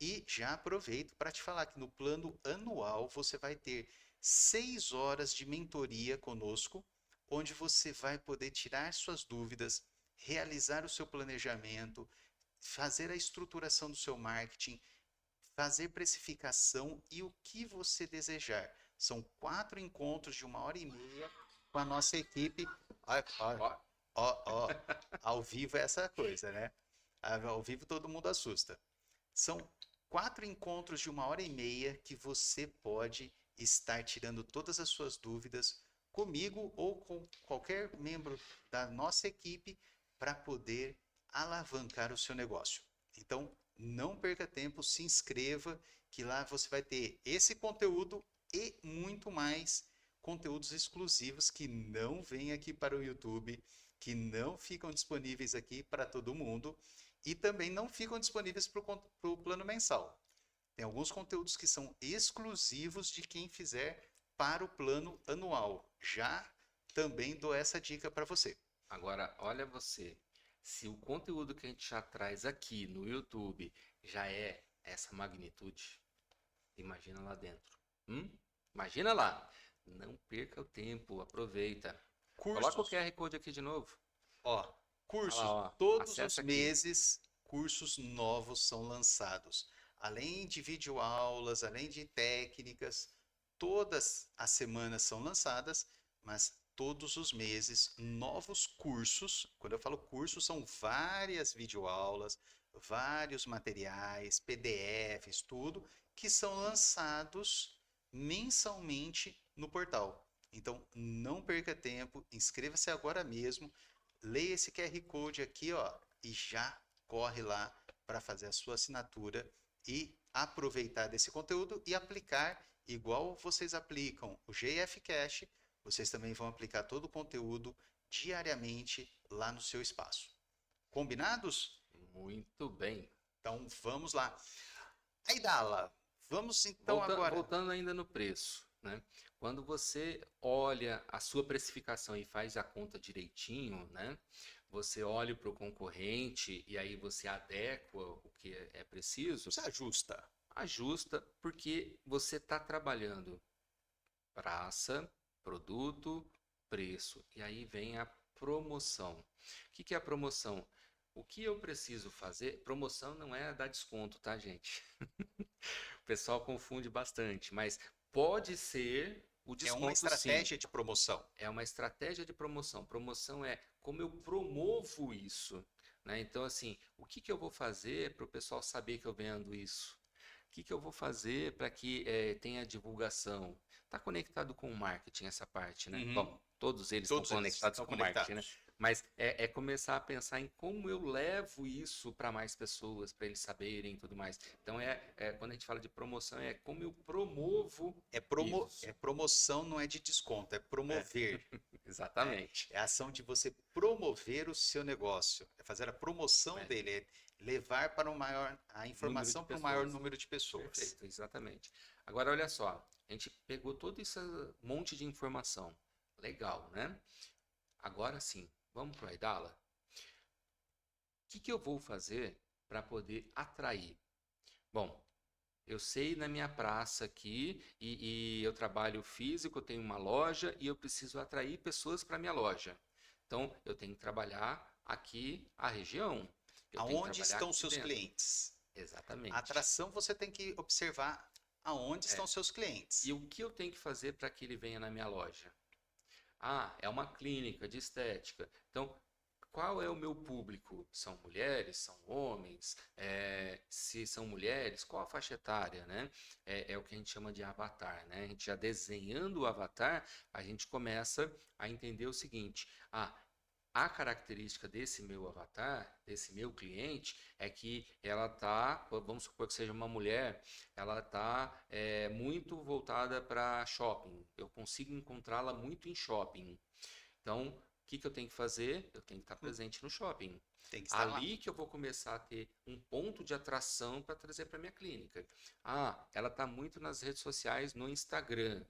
E já aproveito para te falar que no plano anual você vai ter 6 horas de mentoria conosco, onde você vai poder tirar suas dúvidas, realizar o seu planejamento, fazer a estruturação do seu marketing, fazer precificação e o que você desejar. São 4 encontros de 1 hora e meia com a nossa equipe. Ó, ó, Ó, ó, ao vivo é essa coisa, né? Ao vivo todo mundo assusta. São 4 encontros de 1 hora e meia que você pode estar tirando todas as suas dúvidas comigo ou com qualquer membro da nossa equipe para poder alavancar o seu negócio. Então, não perca tempo, se inscreva, que lá você vai ter esse conteúdo e muito mais conteúdos exclusivos que não vêm aqui para o YouTube, que não ficam disponíveis aqui para todo mundo e também não ficam disponíveis para o plano mensal. Tem alguns conteúdos que são exclusivos de quem fizer para o plano anual. Já também dou essa dica para você. agora, olha você. Se o conteúdo que a gente já traz aqui no YouTube já é essa magnitude, imagina lá dentro. Imagina lá. Não perca o tempo, aproveita. Coloca o Cursos, QR Code aqui de novo. ó, Olha lá, cursos, ó. todos os Acessa aqui. meses, cursos novos são lançados. Além de videoaulas, além de técnicas, todas as semanas são lançadas, mas todos os meses novos cursos. Quando eu falo cursos, são várias videoaulas, vários materiais, PDFs, tudo que são lançados mensalmente no portal. Então, não perca tempo, inscreva-se agora mesmo, leia esse QR Code aqui, ó, e já corre lá para fazer a sua assinatura e aproveitar desse conteúdo e aplicar igual vocês aplicam o GF Cash, vocês também vão aplicar todo o conteúdo diariamente lá no seu espaço. Combinados? Muito bem. Então vamos lá. Aí, Dala, vamos então agora. Voltando ainda no preço, né? Quando você olha a sua precificação e faz a conta direitinho, né? Você olha para o concorrente e aí você adequa o que é preciso, Você ajusta. ajusta, porque você está trabalhando praça, produto, preço. E aí vem a promoção. O que é a promoção? O que eu preciso fazer? Promoção não é dar desconto, tá, gente? O pessoal confunde bastante, mas pode ser o É uma desconto sim. estratégia de promoção. É uma estratégia de promoção. Promoção é como eu promovo isso, né? Então, assim, o que que eu vou fazer para o pessoal saber que eu vendo isso? O que que eu vou fazer para que tenha divulgação? Está conectado com o marketing essa parte, né? Uhum. Bom, todos eles estão Todos eles conectados estão com o marketing, né? conectados. Mas é começar a pensar em como eu levo isso para mais pessoas, para eles saberem e tudo mais. Então, quando a gente fala de promoção, é como eu promovo isso. É promoção, não é de desconto, é promover. Né? Exatamente. É a ação de você promover o seu negócio, é fazer a promoção É, dele, é levar para a número de informação para o maior pessoas. número de pessoas. Perfeito, exatamente. Agora, olha só, a gente pegou todo esse monte de informação. Legal, né? Agora sim, vamos para o Aidala? O que que eu vou fazer para poder atrair? Bom, eu sei na minha praça aqui e eu trabalho físico, eu tenho uma loja e eu preciso atrair pessoas para minha loja. Então, eu tenho que trabalhar aqui a região. Eu tenho que Aonde trabalhar estão aqui seus dentro. clientes? A Exatamente. atração você tem que observar aonde É. estão seus clientes. E o que eu tenho que fazer para que ele venha na minha loja? Ah, é uma clínica de estética. Então, qual é o meu público? São mulheres? São homens? Se são mulheres, qual a faixa etária, né? É o que a gente chama de avatar, né? A gente já desenhando o avatar, a gente começa a entender o seguinte: a característica desse meu avatar, desse meu cliente, é que ela tá, vamos supor que seja uma mulher, ela tá muito voltada para shopping. Eu consigo encontrá-la muito em shopping. Então, o que que eu tenho que fazer? Eu tenho que estar presente no shopping. Tem que estar lá. Ali que eu vou começar a ter um ponto de atração para trazer para minha clínica. Ela está muito nas redes sociais, no Instagram,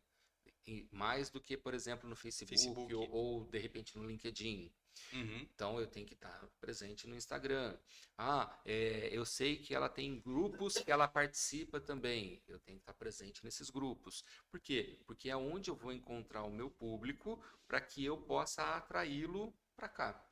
mais do que, por exemplo, no Facebook, Facebook. ou de repente no LinkedIn. Uhum. Então eu tenho que estar presente no Instagram. Eu sei que ela tem grupos que ela participa também. Eu tenho que estar presente nesses grupos. Por quê? Porque é onde eu vou encontrar o meu público para que eu possa atraí-lo para cá.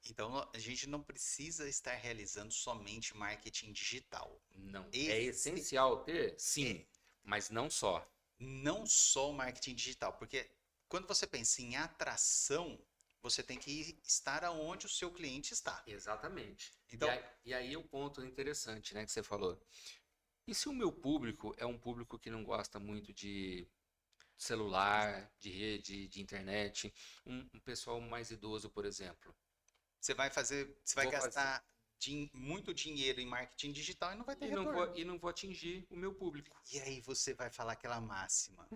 Então, a gente não precisa estar realizando somente marketing digital. Não. É Esse essencial ter? é Sim, mas não só. não só o marketing digital, porque quando você pensa em atração, você tem que estar aonde o seu cliente está. Exatamente. Então, E aí o ponto interessante, né, que você falou. E se o meu público é um público que não gosta muito de celular, de rede, de internet, um pessoal mais idoso, por exemplo? você vai Vou fazer. gastar muito dinheiro em marketing digital e não vai ter retorno. E não vou atingir o meu público. E aí você vai falar aquela máxima: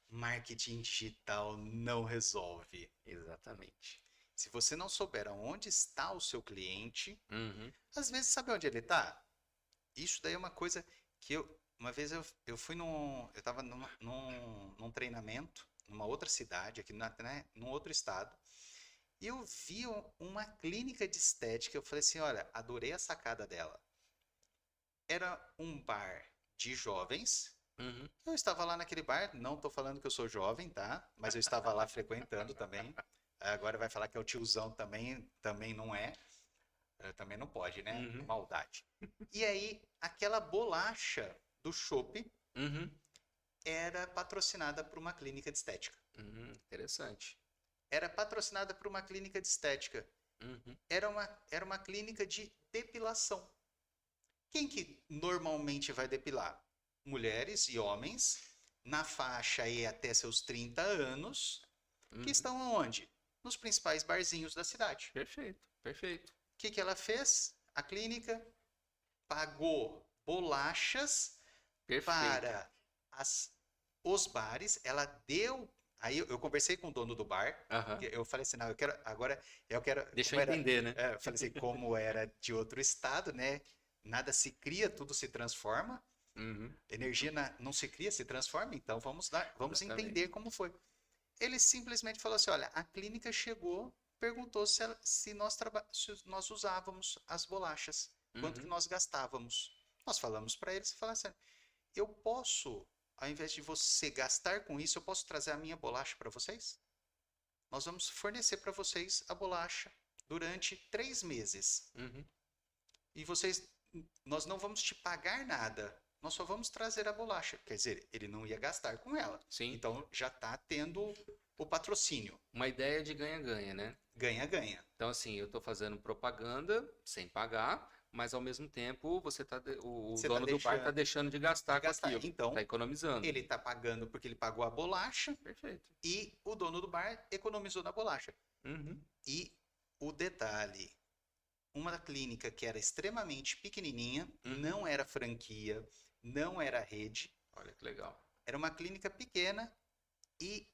marketing digital não resolve. Exatamente. Se você não souber aonde está o seu cliente, Uhum, às vezes sabe onde ele está? Isso daí é uma coisa que uma vez eu fui eu estava num treinamento numa outra cidade, aqui né, num outro estado, e eu vi uma clínica de estética. Eu falei assim, olha, adorei a sacada dela. Era um bar de jovens. uhum. Eu estava lá naquele bar, não estou falando que eu sou jovem, tá? Mas eu estava lá frequentando também. Agora vai falar que é o tiozão também, também não é. Também não pode, né? Uhum, Maldade. E aí, aquela bolacha do chopp uhum, era patrocinada por uma clínica de estética. interessante. Era patrocinada por uma clínica de estética. Uhum, Era uma clínica de depilação. Quem que normalmente vai depilar? Mulheres e homens na faixa aí até seus 30 anos, que uhum. estão aonde? Nos principais barzinhos da cidade. Perfeito, perfeito. O que que ela fez? A clínica pagou bolachas Perfeito. para os bares. Ela deu. Aí eu conversei com o dono do bar. Aham. Eu falei assim, não, eu quero agora, eu quero, Deixa como eu era, entender, né? eu falei assim, como era de outro estado, né? Nada se cria, tudo se transforma. Uhum, Energia não se cria, se transforma. Então vamos entender exatamente. como foi. Ele simplesmente falou assim, olha, a clínica chegou, perguntou se nós usávamos as bolachas, quanto que Uhum, nós gastávamos. Nós falamos para eles e falaram assim, eu posso, ao invés de você gastar com isso, eu posso trazer a minha bolacha para vocês? Nós vamos fornecer para vocês a bolacha durante 3 meses. uhum. E vocês, nós não vamos te pagar nada. Nós só vamos trazer a bolacha. Quer dizer, ele não ia gastar com ela. Sim. Então já está tendo o patrocínio. Uma ideia de ganha-ganha, né? Ganha-ganha. Então, assim, eu estou fazendo propaganda sem pagar, mas ao mesmo tempo o Você está dono do bar está deixando deixando de de gastar com gastar. aquilo, está Então, economizando. ele está pagando porque ele pagou a bolacha Perfeito. e o dono do bar economizou na bolacha. Uhum, E o detalhe, uma clínica que era extremamente pequenininha, uhum. não era franquia, não era rede, Olha que legal. era uma clínica pequena e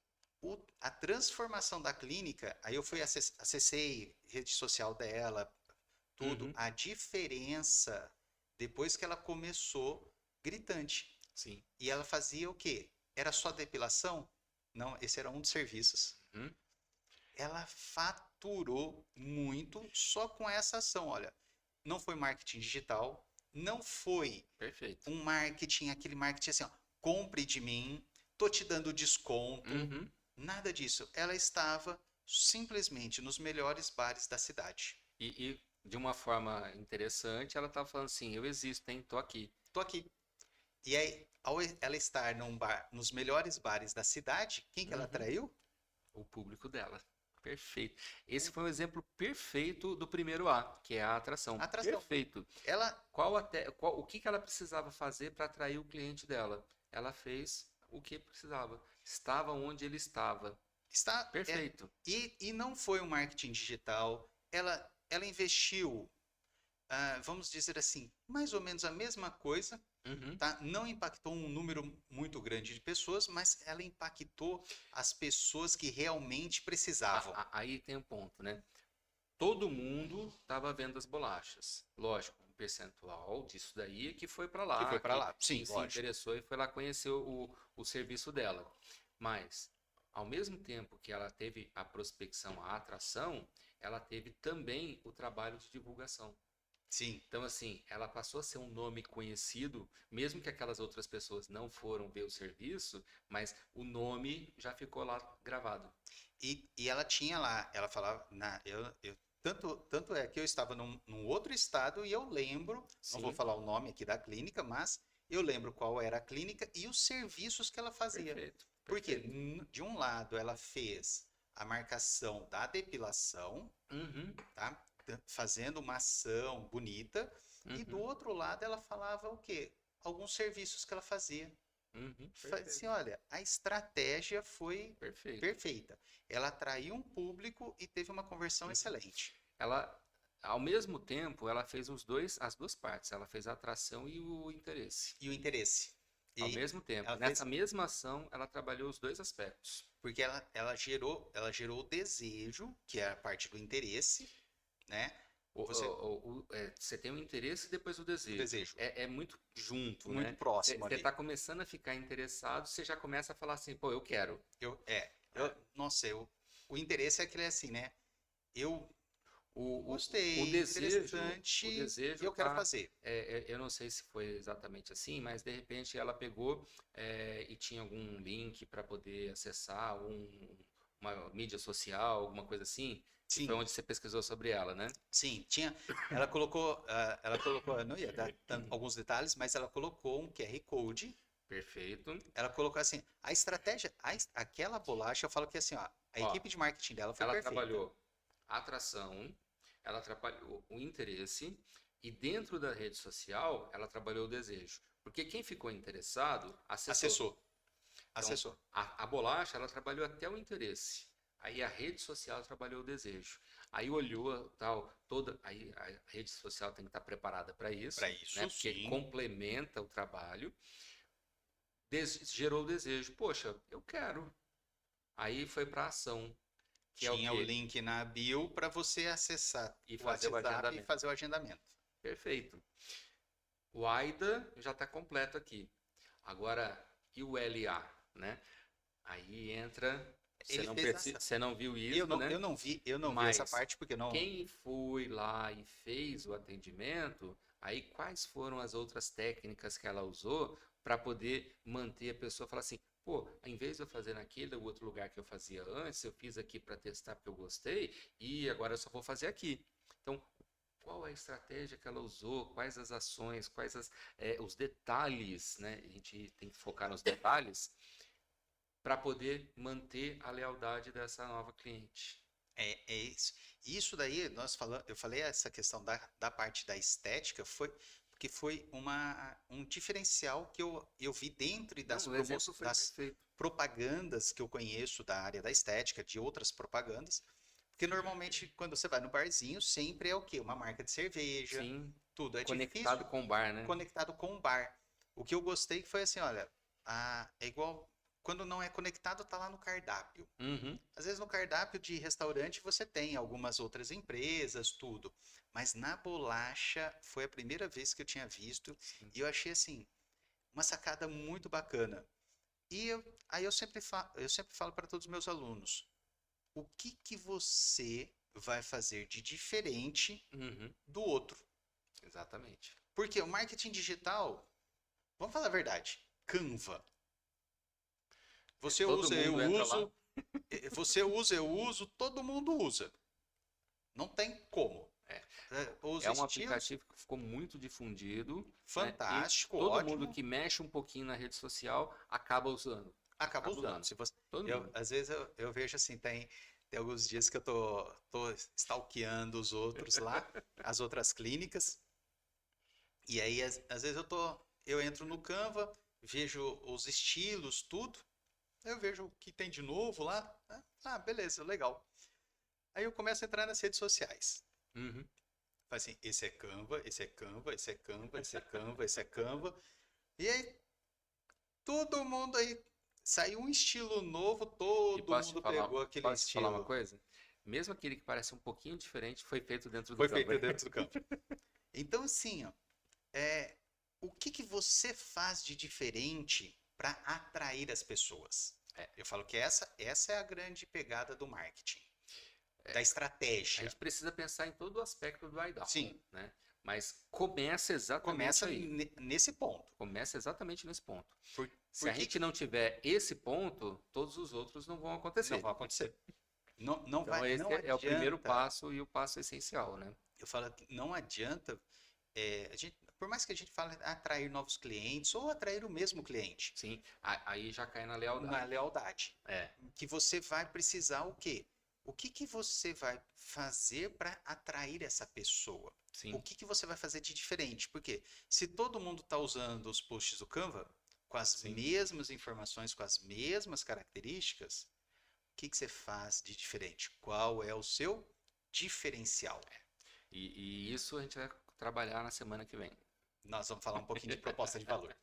a transformação da clínica, aí eu fui acessei rede social dela, tudo, Uhum, a diferença depois que ela começou gritante. sim. E ela fazia o quê? Era só depilação? Não, esse era um dos serviços. Uhum, Ela faturou muito só com essa ação. Olha, não foi marketing digital, não foi perfeito. um marketing, aquele marketing assim, ó, compre de mim, tô te dando desconto, Uhum. nada disso. Ela estava simplesmente nos melhores bares da cidade. E de uma forma interessante, ela tá falando assim, eu existo, hein? Tô aqui. Tô aqui. E aí, ao ela estar num bar, nos melhores bares da cidade, quem que ela Uhum. atraiu? O público dela. Perfeito. Esse foi um exemplo perfeito do primeiro A, que é a atração. A atração. Perfeito. Ela O que que ela precisava fazer para atrair o cliente dela? Ela fez o que precisava. Estava onde ele estava. está. Perfeito. E não foi um marketing digital. Ela investiu, vamos dizer assim, mais ou menos a mesma coisa, Uhum. tá? Não impactou um número muito grande de pessoas, mas ela impactou as pessoas que realmente precisavam. Aí tem um ponto, né? Todo mundo estava vendo as bolachas. Lógico, um percentual disso daí que foi para Que foi lá, para lá. Sim, que se lógico. interessou e foi lá conhecer o serviço dela. Mas, ao mesmo tempo que ela teve a prospecção, a atração, ela teve também o trabalho de divulgação. Sim. Então, assim, ela passou a ser um nome conhecido, mesmo que aquelas outras pessoas não foram ver o serviço, mas o nome já ficou lá gravado. E ela tinha lá, ela falava, tanto é que eu estava num outro estado e eu lembro, não vou Sim, falar o nome aqui da clínica, mas eu lembro qual era a clínica e os serviços que ela fazia. perfeito, Porque perfeito. de um lado ela fez a marcação da depilação, Uhum, tá? Fazendo uma ação bonita, e do uhum, outro lado ela falava o quê? Alguns serviços que ela fazia. uhum, Assim, perfeito, olha, a estratégia foi perfeito. perfeita. Ela atraiu um público e teve uma conversão Uhum. excelente. Ela, ao mesmo tempo, ela fez as duas partes. Ela fez a atração e o interesse. E o interesse. Ao E mesmo tempo. ela Nessa fez mesma ação, ela trabalhou os dois aspectos. porque ela gerou o desejo, que é a parte do interesse, né? Você, Você tem o interesse e depois o o desejo. desejo, É muito junto, muito né? próximo Você ali. está começando a ficar interessado, você já começa a falar assim, pô, eu quero. Ah, Nossa, o interesse é aquele assim, né? Eu o gostei, desejo, interessante, o e desejo eu quero tá. fazer. Eu não sei se foi exatamente assim, mas de repente ela pegou e tinha algum link para poder acessar uma mídia social, alguma coisa assim, que foi Sim, onde você pesquisou sobre ela, né? sim, tinha. Eu não ia dar alguns detalhes, mas ela colocou um QR Code. Perfeito. Ela colocou assim, a estratégia, aquela bolacha, eu falo que assim, ó, a Ó, equipe de marketing dela foi ela perfeita. trabalhou a atração, ela trabalhou o interesse e dentro da rede social ela trabalhou o desejo. Porque quem ficou interessado acessou. Acessou, Então, acessou. a bolacha, ela trabalhou até o interesse. Aí a rede social trabalhou o desejo. Aí olhou tal, aí a rede social tem que estar preparada para Para isso, né? isso, Porque sim. complementa o trabalho, gerou o desejo. Poxa, eu quero. Aí foi para ação, que é o Tinha o quê? link na bio para você acessar E o fazer o WhatsApp e agendamento. fazer o agendamento. Perfeito. O AIDA já está completo aqui. Agora, e o LA, né? Aí entra, você Ele não fez precisa, essa. você não viu Eu isso, não, né? eu não vi essa Mas parte porque não. quem foi lá e fez o atendimento, aí quais foram as outras técnicas que ela usou para poder manter a pessoa falar assim, pô, em vez de eu fazer naquele outro lugar que eu fazia antes, eu fiz aqui para testar porque eu gostei e agora eu só vou fazer aqui. Então, qual a estratégia que ela usou, quais as ações, os detalhes, né? A gente tem que focar nos detalhes para poder manter a lealdade dessa nova cliente. É isso. Isso daí, eu falei essa questão da parte da estética, foi porque foi um diferencial que eu vi dentro Não, o exemplo foi das perfeito. propagandas que eu conheço da área da estética, de outras propagandas. Porque normalmente, quando você vai no barzinho, sempre é o quê? Uma marca de cerveja, Sim, tudo. É conectado difícil com o bar, né? conectado com o bar. O que eu gostei foi assim, olha, é igual quando não é conectado, tá lá no cardápio. Uhum, Às vezes no cardápio de restaurante você tem algumas outras empresas, tudo. Mas na bolacha foi a primeira vez que eu tinha visto sim. e eu achei assim uma sacada muito bacana. Aí eu sempre falo para todos os meus alunos, o que que você vai fazer de diferente Uhum, do outro? exatamente. Porque o marketing digital, vamos falar a verdade, Canva. Você Todo usa, eu mundo entra lá. uso, você usa, eu uso, todo mundo usa. Não tem como. É, Os é um estilos, aplicativo que ficou muito difundido, né? E fantástico, todo mundo ótimo. que mexe um pouquinho na rede social acaba usando. Acaba Acaba usando. usando. Se você, Todo mundo. às vezes eu vejo assim, tem alguns dias que eu tô stalkeando os outros lá, as outras clínicas, e aí às vezes eu entro no Canva, vejo os estilos, tudo, eu vejo o que tem de novo lá, né? Ah, beleza, legal. Aí eu começo a entrar nas redes sociais. Uhum. Fala assim, esse é Canva, esse é Canva, esse é Canva, esse é Canva, esse é Canva. E aí todo mundo aí saiu um estilo novo, E todo mundo pegou aquele posso te falar uma estilo. coisa? Mesmo aquele que parece um pouquinho diferente, foi feito dentro do Foi Canva. feito dentro do Canva. Então assim, ó, é, o que que você faz de diferente para atrair as pessoas? É, Eu falo que essa é a grande pegada do marketing. da A estratégia. gente precisa pensar em todo o aspecto do IDAL, Sim, né? Mas começa exatamente começa aí. nesse ponto. Começa exatamente nesse ponto. Por, Se por a que gente não tiver esse ponto, todos os outros não vão não acontecer. vai acontecer? Não Então, vai, esse não é o primeiro adianta. passo e o passo essencial, né? Eu falo que não adianta, por mais que a gente fale atrair novos clientes ou atrair o mesmo cliente, Sim, aí já cai na na lealdade. lealdade, É, que você vai precisar o quê? O que que você vai fazer para atrair essa pessoa? O sim, que que você vai fazer de diferente? Porque se todo mundo está usando os posts do Canva com as sim. mesmas informações, com as mesmas características, o que que você faz de diferente? Qual é o seu diferencial? E isso a gente vai trabalhar na semana que vem. Nós vamos falar um pouquinho de proposta de valor.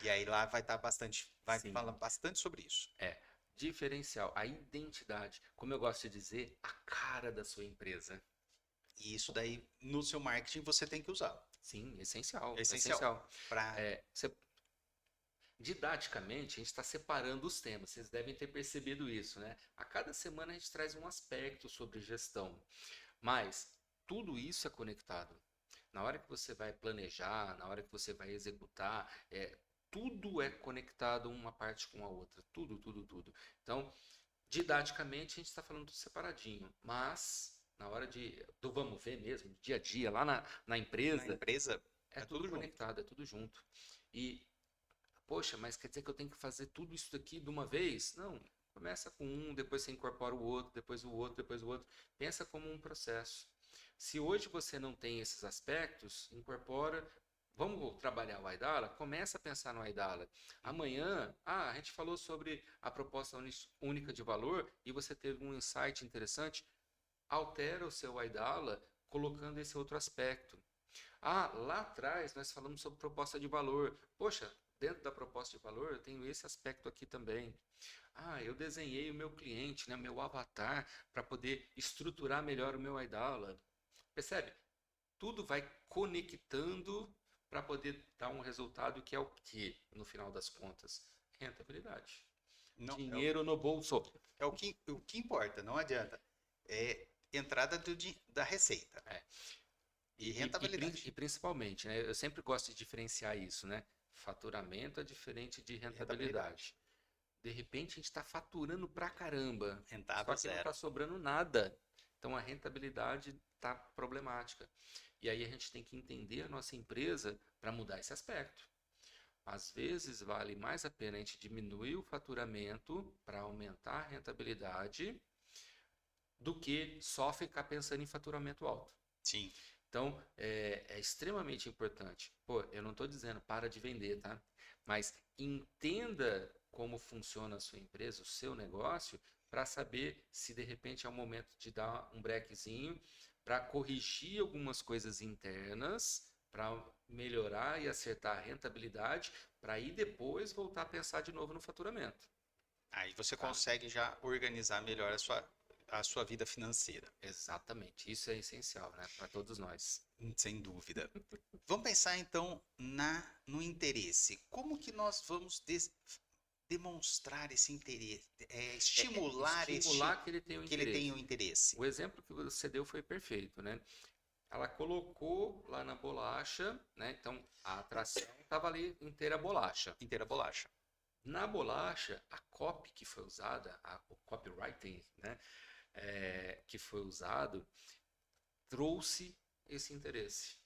E aí lá vai estar bastante, vai Sim, falar bastante sobre isso. é. Diferencial, a identidade, como eu gosto de dizer, a cara da sua empresa. E isso daí no seu marketing você tem que usar. Sim, essencial, É essencial essencial. para Didaticamente, a gente está separando os temas, vocês devem ter percebido isso, né? A cada semana a gente traz um aspecto sobre gestão, mas tudo isso é conectado. Na hora que você vai planejar, na hora que você vai executar, tudo é conectado uma parte com a outra. Tudo, tudo, tudo. Então, didaticamente, a gente está falando tudo separadinho, mas na hora do vamos ver mesmo, dia a dia, lá na na empresa, empresa é é tudo tudo junto. conectado, é tudo junto. E, poxa, mas quer dizer que eu tenho que fazer tudo isso daqui de uma vez? Não. Começa com um, depois você incorpora o outro, depois o outro, depois o outro. Pensa como um processo. Se hoje você não tem esses aspectos, incorpora. Vamos trabalhar o Aidala? Começa a pensar no Aidala. Amanhã, a gente falou sobre a proposta única de valor e você teve um insight interessante. Altera o seu Aidala colocando esse outro aspecto. Lá atrás nós falamos sobre proposta de valor. Poxa, dentro da proposta de valor eu tenho esse aspecto aqui também. Eu desenhei o meu cliente, né, meu avatar, para poder estruturar melhor o meu Aidala. Percebe? Tudo vai conectando para poder dar um resultado que é o que, no final das contas? Rentabilidade. Não, Dinheiro no bolso. o que importa, não adianta. É entrada da receita É. e rentabilidade. E principalmente, né, eu sempre gosto de diferenciar isso, né? Faturamento é diferente de E rentabilidade. rentabilidade. De repente a gente está faturando pra caramba, só Rentável que não zero. está sobrando nada. Então a rentabilidade está problemática. E aí a gente tem que entender a nossa empresa para mudar esse aspecto. Às vezes vale mais a pena a gente diminuir o faturamento para aumentar a rentabilidade do que só ficar pensando em faturamento alto. Sim. Então, é extremamente importante. Pô, eu não estou dizendo para de vender, tá? Mas entenda como funciona a sua empresa, o seu negócio, para saber se de repente é o momento de dar um brequezinho, para corrigir algumas coisas internas, para melhorar e acertar a rentabilidade, para aí depois voltar a pensar de novo no faturamento. Aí você Tá? consegue já organizar melhor a sua vida financeira. Exatamente. Isso é essencial, né? Para todos nós. Sem dúvida. Vamos pensar então no interesse. Como que nós vamos demonstrar esse interesse, estimular Estimular que ele tenha o que ele tenha interesse. o interesse? O exemplo que você deu foi perfeito, né? Ela colocou lá na bolacha, né? Então a atração estava ali inteira a bolacha. Inteira bolacha. Na bolacha, a copy que foi usada, o copywriting, né? Que foi usado, trouxe esse interesse.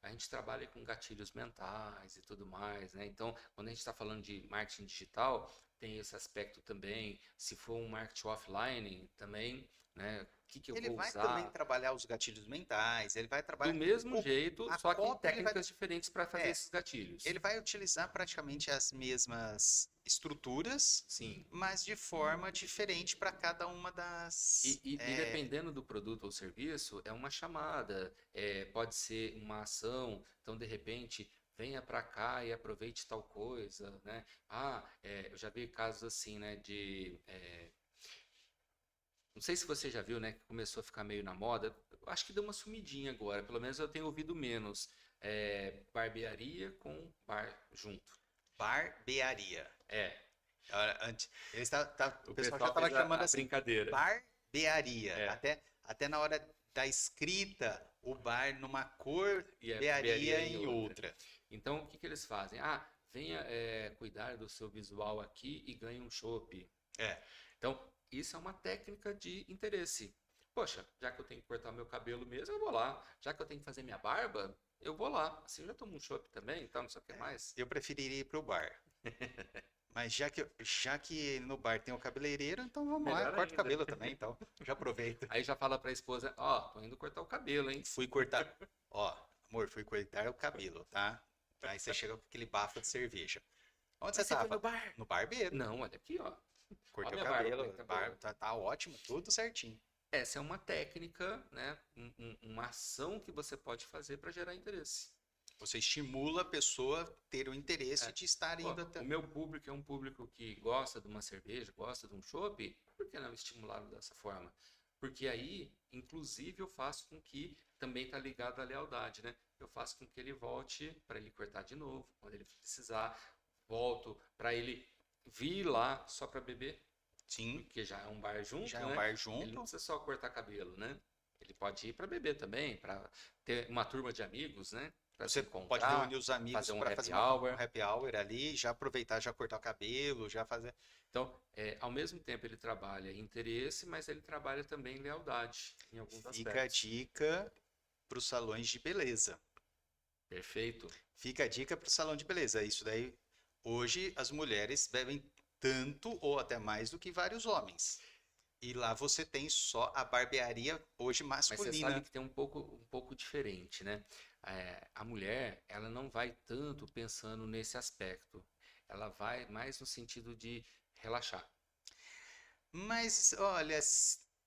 A gente trabalha com gatilhos mentais e tudo mais, né? Então, quando a gente está falando de marketing digital, tem esse aspecto também. Se for um marketing offline, também, né? O que eu Ele vou vai também usar? trabalhar os gatilhos mentais, ele vai Do trabalhar mesmo jeito, a só que em copy, técnicas diferentes para fazer é, esses gatilhos. ele vai utilizar praticamente as mesmas estruturas, Sim. mas de forma diferente para cada uma das. E dependendo do produto ou serviço, é uma chamada, pode ser uma ação, então de repente venha para cá e aproveite tal coisa, né? Eu já vi casos assim, né, não sei se você já viu, né, que começou a ficar meio na moda, eu acho que deu uma sumidinha agora, pelo menos eu tenho ouvido menos, barbearia com bar junto. Barbearia. É, Antes, o o pessoal já pessoal estava fez chamando a assim, brincadeira. barbearia. Bearia. É. Até na hora da escrita, o bar numa cor, E é bearia bearia em em outra. Então, o que que eles fazem? Venha cuidar do seu visual aqui e ganhe um chopp. É. Então, isso é uma técnica de interesse. Poxa, já que eu tenho que cortar meu cabelo mesmo, eu vou lá. Já que eu tenho que fazer minha barba, eu vou lá. Assim eu já tomo um chopp também, então não sei o que mais. Eu preferiria ir pro bar. Mas já que no bar tem o cabeleireiro, então vamos lá, Melhor corta o ainda. cabelo também, então. Já aproveita. Aí já fala pra esposa, ó, tô indo cortar o cabelo, hein? Fui cortar. Ó, amor, fui cortar o cabelo, tá? Aí você chega com aquele bafo de cerveja. Onde Mas você você foi tava? no bar? No barbeiro. Não, olha aqui, ó. Ó Cortei o minha barba, cabelo, como é que tá boa. tá ótimo, tudo certinho. Essa é uma técnica, né? Uma ação que você pode fazer para gerar interesse. Você estimula a pessoa a ter o interesse É. de estar Pô, indo até. o meu público é um público que gosta de uma cerveja, gosta de um chopp, por que não estimulá-lo dessa forma? Porque aí, inclusive, eu faço com que também está ligado à lealdade, né? Eu faço com que ele volte para ele cortar de novo, quando ele precisar, volto para ele vir lá só para beber, Sim, porque já é um bar junto, já é um né? bar Ele não junto. precisa só cortar cabelo, né? Ele pode ir para beber também, para ter uma turma de amigos, né? Para se Você pode encontrar, reunir os amigos fazer um para happy fazer um hour. happy hour ali, já aproveitar, já cortar o cabelo, já fazer. Então, ao mesmo tempo ele trabalha interesse, mas ele trabalha também lealdade em alguns Fica a aspectos. dica para os salões de beleza. Perfeito? Fica a dica para o salão de beleza. Isso daí, hoje as mulheres bebem tanto ou até mais do que vários homens. E lá você tem só a barbearia hoje Mas você sabe masculina. que tem um pouco diferente, né? A mulher, ela não vai tanto pensando nesse aspecto. Ela vai mais no sentido de relaxar. Mas olha,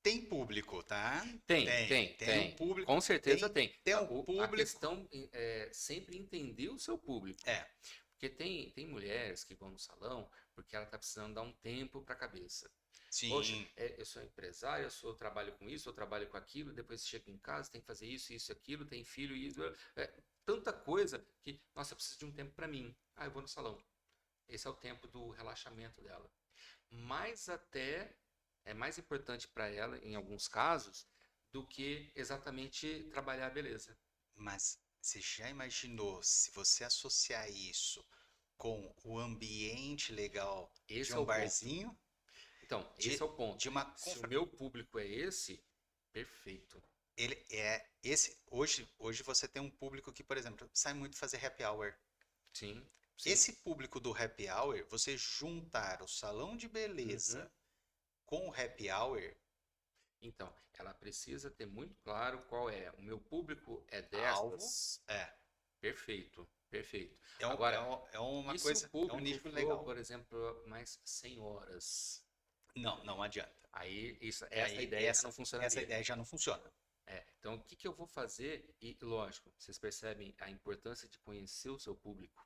tem público, tá? Tem um Tem. público, Com certeza tem. tem um A público. questão é sempre entender o seu público. É, Porque tem mulheres que vão no salão porque ela está precisando dar um tempo para a cabeça. Poxa, sim, eu sou empresário, eu trabalho com isso, eu trabalho com aquilo, depois chego em casa, tem que fazer isso, aquilo, tem filho, isso, tanta coisa que, nossa, eu preciso de um tempo para mim. Eu vou no salão. Esse é o tempo do relaxamento dela. Mas até é mais importante para ela, em alguns casos, do que exatamente trabalhar a beleza. mas você já imaginou se você associar isso com o ambiente legal de Esse é um o ponto. barzinho? Então, De, esse é o ponto. de uma Se o meu público é esse, perfeito. ele é esse hoje você tem um público que, por exemplo, sai muito fazer happy hour. Sim, sim. Esse público do happy hour, você juntar o salão de beleza Uhum. com o happy hour, Então, ela precisa ter muito claro qual é. O meu público é alvo, destas. é, Perfeito, perfeito. é, um- Agora, é, um- é uma e se o coisa, é um público nicho for, legal. por exemplo, mais senhoras? Não adianta. Aí, essa Aí, ideia já não funcionaria. essa ideia já não funciona. Então, o que que eu vou fazer? E, lógico, vocês percebem a importância de conhecer o seu público?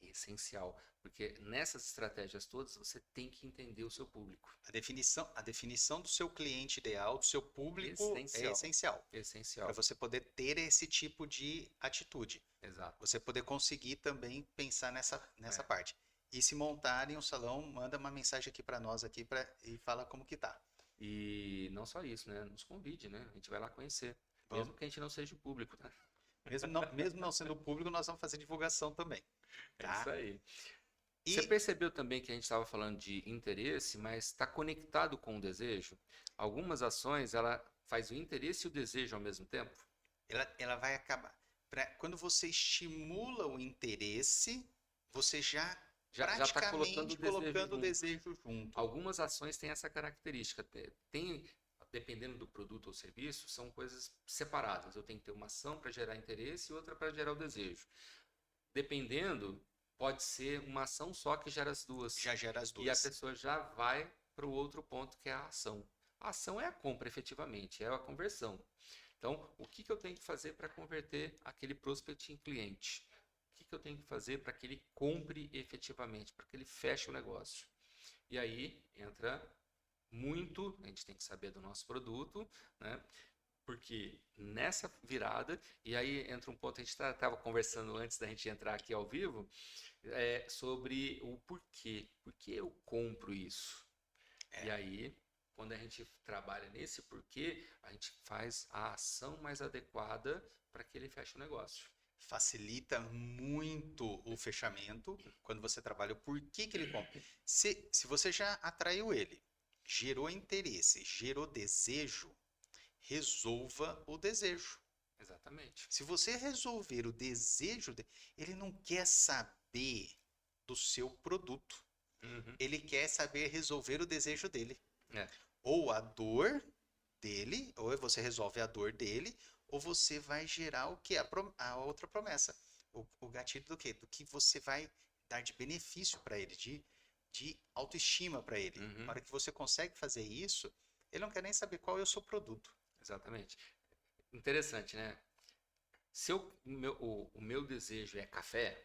É essencial, porque nessas estratégias todas você tem que entender o seu público. A definição do seu cliente ideal, do seu público, é Essencial. essencial Essencial. para você poder ter esse tipo de atitude. Exato. Você poder conseguir também pensar nessa É. parte. E se montarem um salão, manda uma mensagem aqui para nós aqui e fala como que tá. E não só isso, né? Nos convide, né? A gente vai lá conhecer. Vamos. Mesmo que a gente não seja o público, tá? Mesmo não sendo público, nós vamos fazer divulgação também. É Tá? isso aí. E Você percebeu também que a gente estava falando de interesse, mas está conectado com o desejo? Algumas ações, ela faz o interesse e o desejo ao mesmo tempo? ela vai acabar. Quando você estimula o interesse, você já Já está colocando praticamente o desejo colocando o junto. desejo junto. Algumas ações têm essa característica. Dependendo do produto ou serviço, são coisas separadas. Eu tenho que ter uma ação para gerar interesse e outra para gerar o desejo. Dependendo, pode ser uma ação só que gera as duas. Já gera as E a duas. pessoa já vai para o outro ponto, que é a ação. A ação é a compra, efetivamente, é a conversão. Então, o que eu tenho que fazer para converter aquele prospect em cliente? O que eu tenho que fazer para que ele compre efetivamente, para que ele feche o negócio? E aí entra muito, a gente tem que saber do nosso produto, né? Porque nessa virada, e aí entra um ponto, a gente estava conversando antes da gente entrar aqui ao vivo, sobre o porquê. Por que eu compro isso? E aí, quando a gente trabalha nesse porquê, a gente faz a ação mais adequada para que ele feche o negócio. Facilita muito o fechamento quando você trabalha o porquê que ele compra. Se você já atraiu ele, gerou interesse, gerou desejo, resolva o desejo. Exatamente. Se você resolver o desejo dele, ele não quer saber do seu produto. Uhum. Ele quer saber resolver o desejo dele. É. Ou a dor dele, ou você resolve a dor dele, ou você vai gerar o que? A outra promessa. O gatilho do quê? Do que você vai dar de benefício para ele, de autoestima para ele. Uhum. Na hora que você consegue fazer isso, ele não quer nem saber qual é o seu produto. Exatamente. Interessante, né? Se o meu desejo é café,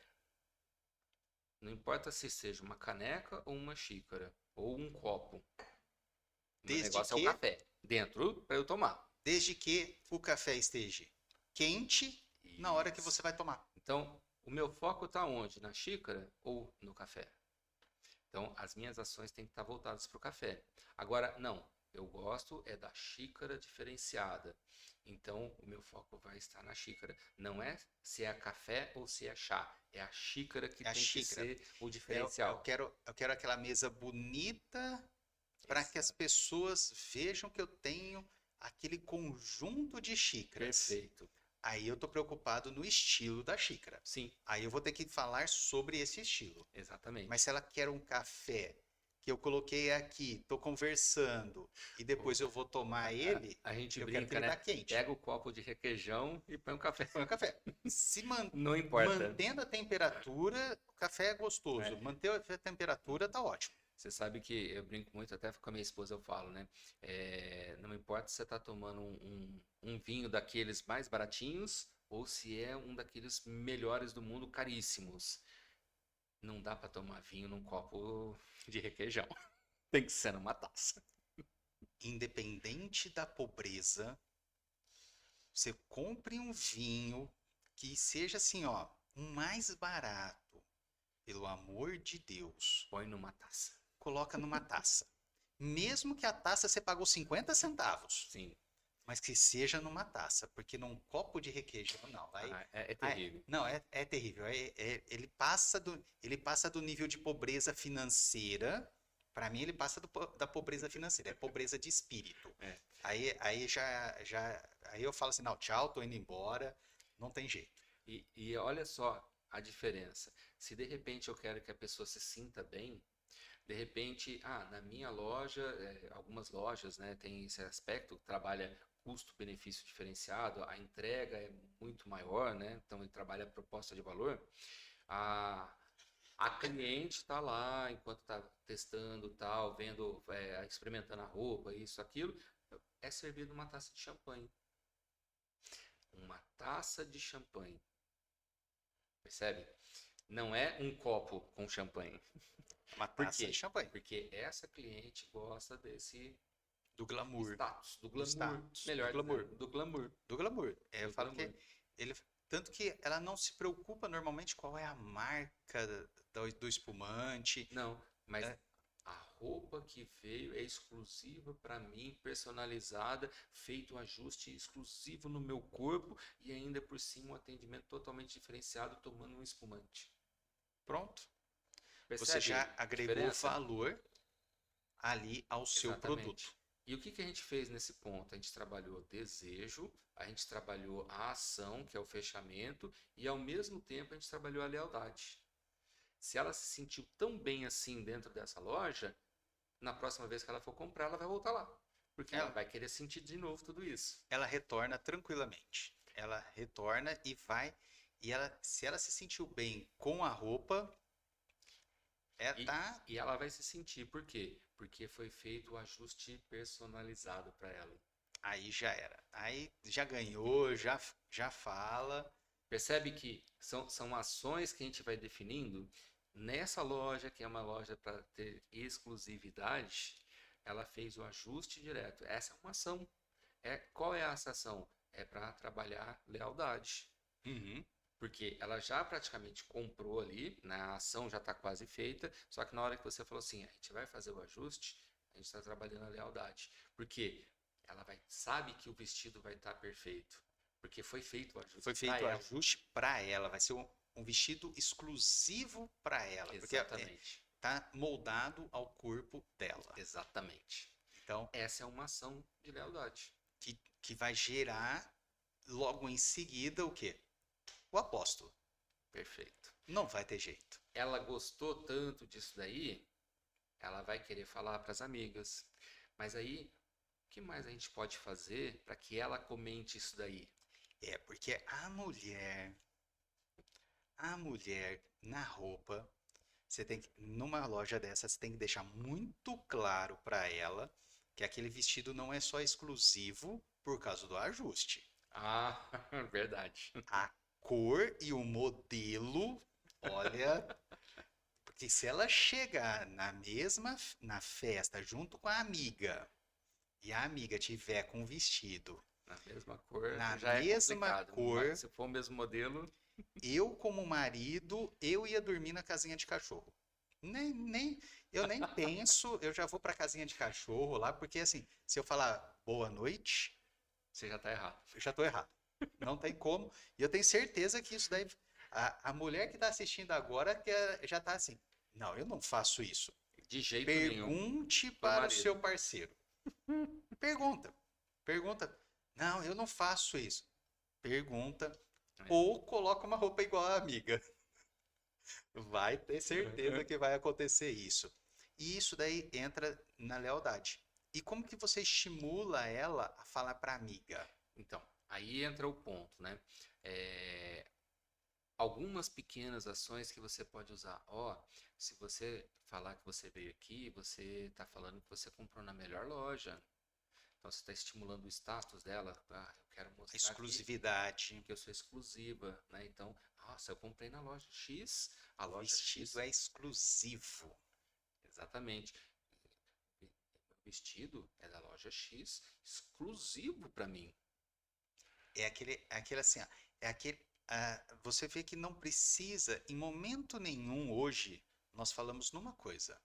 não importa se seja uma caneca ou uma xícara ou um copo. O meu Desde negócio é o que, café dentro para eu tomar. desde que o café esteja quente na hora que Isso. você vai tomar. Então, o meu foco está onde? Na xícara ou no café? Então, as minhas ações têm que estar voltadas para o café. Agora, não, eu gosto é da xícara diferenciada. Então, o meu foco vai estar na xícara. Não é se é café ou se é chá. É a xícara que É a tem que xícara. ser o Eu diferencial. quero aquela mesa bonita para que as Exato. pessoas vejam que eu tenho aquele conjunto de xícaras. Perfeito. Aí eu estou preocupado no estilo da xícara. Sim, Aí eu vou ter que falar sobre esse estilo. exatamente. Mas se ela quer um café que eu coloquei aqui, estou conversando e depois eu vou tomar ele, A gente eu quero que brinca, ele né? tá quente. Pega o copo de requeijão e põe um café. Põe o café. Se Não importa. mantendo a temperatura, o café é gostoso. É. Manter a temperatura tá ótimo. Você sabe que eu brinco muito, até com a minha esposa eu falo, né? Não importa se você está tomando um vinho daqueles mais baratinhos ou se é um daqueles melhores do mundo, caríssimos. Não dá para tomar vinho num copo de requeijão. Tem que ser numa taça. Independente da pobreza, você compre um vinho que seja assim, ó, o mais barato, pelo amor de Deus, Põe numa taça. coloca numa taça. Mesmo que a taça você pagou 50 centavos, Sim. mas que seja numa taça, porque num copo de requeijão, não. É terrível. Não, é terrível. Ele passa do nível de pobreza financeira. Para mim, ele passa da pobreza financeira, é pobreza de espírito. É. Aí eu falo assim, não, tchau, tô indo embora, não tem jeito. E olha só a diferença. Se de repente eu quero que a pessoa se sinta bem, de repente, na minha loja, algumas lojas, né, tem esse aspecto, trabalha custo-benefício diferenciado, a entrega é muito maior, né, então ele trabalha a proposta de valor. A cliente está lá, enquanto está testando, tal, vendo, experimentando a roupa, isso, aquilo, é servido uma taça de champanhe. Uma taça de champanhe. Percebe? Não é um copo com champanhe. Uma Por taça quê? de champanhe. Porque essa cliente gosta desse Do glamour. status, do Do glamour. status, Melhor do glamour. dizendo, do glamour. Do glamour. Eu Do falo glamour. que ele. Tanto que ela não se preocupa normalmente qual é a marca do espumante. Não, mas É. a roupa que veio é exclusiva para mim, personalizada, feito um ajuste exclusivo no meu corpo e ainda por cima um atendimento totalmente diferenciado tomando um espumante. Pronto. Você Percebe já a agregou diferença? valor ali ao seu produto. Exatamente. E o que a gente fez nesse ponto? A gente trabalhou desejo, a gente trabalhou a ação, que é o fechamento, e ao mesmo tempo a gente trabalhou a lealdade. Se ela se sentiu tão bem assim dentro dessa loja, na próxima vez que ela for comprar, ela vai voltar lá. Porque ela vai querer sentir de novo tudo isso. Ela retorna tranquilamente. Ela retorna e vai. Se ela se sentiu bem com a roupa, E ela vai se sentir, por quê? Porque foi feito o ajuste personalizado para ela. aí já era. Aí já ganhou, já fala. Percebe que são ações que a gente vai definindo. Nessa loja, que é uma loja para ter exclusividade, ela fez o ajuste direto. Essa é uma ação. Qual é essa ação? É para trabalhar lealdade. Uhum. Porque ela já praticamente comprou ali, né? A ação já está quase feita, só que na hora que você falou assim, a gente vai fazer o ajuste, a gente está trabalhando a lealdade. Porque ela sabe que o vestido vai estar perfeito. Porque foi feito o ajuste Foi para feito o ela. ajuste para ela, vai ser um vestido exclusivo para ela, porque Exatamente. tá moldado ao corpo dela. Exatamente. Então, Essa é uma ação de lealdade. que vai gerar logo em seguida o quê? O apóstolo. Perfeito. Não vai ter jeito. Ela gostou tanto disso daí, ela vai querer falar para as amigas. Mas aí, o que mais a gente pode fazer para que ela comente isso daí? É, porque a mulher na roupa, você tem que, numa loja dessa, você tem que deixar muito claro para ela que aquele vestido não é só exclusivo por causa do ajuste. Ah, verdade. A cor e o modelo, olha, porque se ela chegar na festa junto com a amiga e a amiga tiver com o vestido Na mesma cor na já é mesma complicado. cor, Mas se for o mesmo modelo, eu como marido, eu ia dormir na casinha de cachorro. Eu nem penso, eu já vou pra casinha de cachorro lá, porque assim, se eu falar boa noite, você já está errado. eu já tô errado. Não tem como. E eu tenho certeza que isso daí. A mulher que tá assistindo agora já tá assim. Não, eu não faço isso. De jeito nenhum. Pergunte Pro para o marido. seu parceiro. Pergunta. Pergunta. Não, eu não faço isso. Pergunta. É. Ou coloca uma roupa igual a amiga. Vai ter certeza que vai acontecer isso. E isso daí entra na lealdade. E como que você estimula ela a falar para amiga? Então, aí entra o ponto, né? Algumas pequenas ações que você pode usar. Ó, se você falar que você veio aqui, você está falando que você comprou na melhor loja. Então, você está estimulando o status dela. Ah, eu quero mostrar aqui Exclusividade. que eu sou exclusiva, né? Então, nossa, eu comprei na loja X, a O loja X. vestido é exclusivo. Exatamente. O vestido é da loja X, exclusivo para mim. É aquele assim, ó, é aquele. Você vê que não precisa, em momento nenhum hoje, nós falamos numa coisa.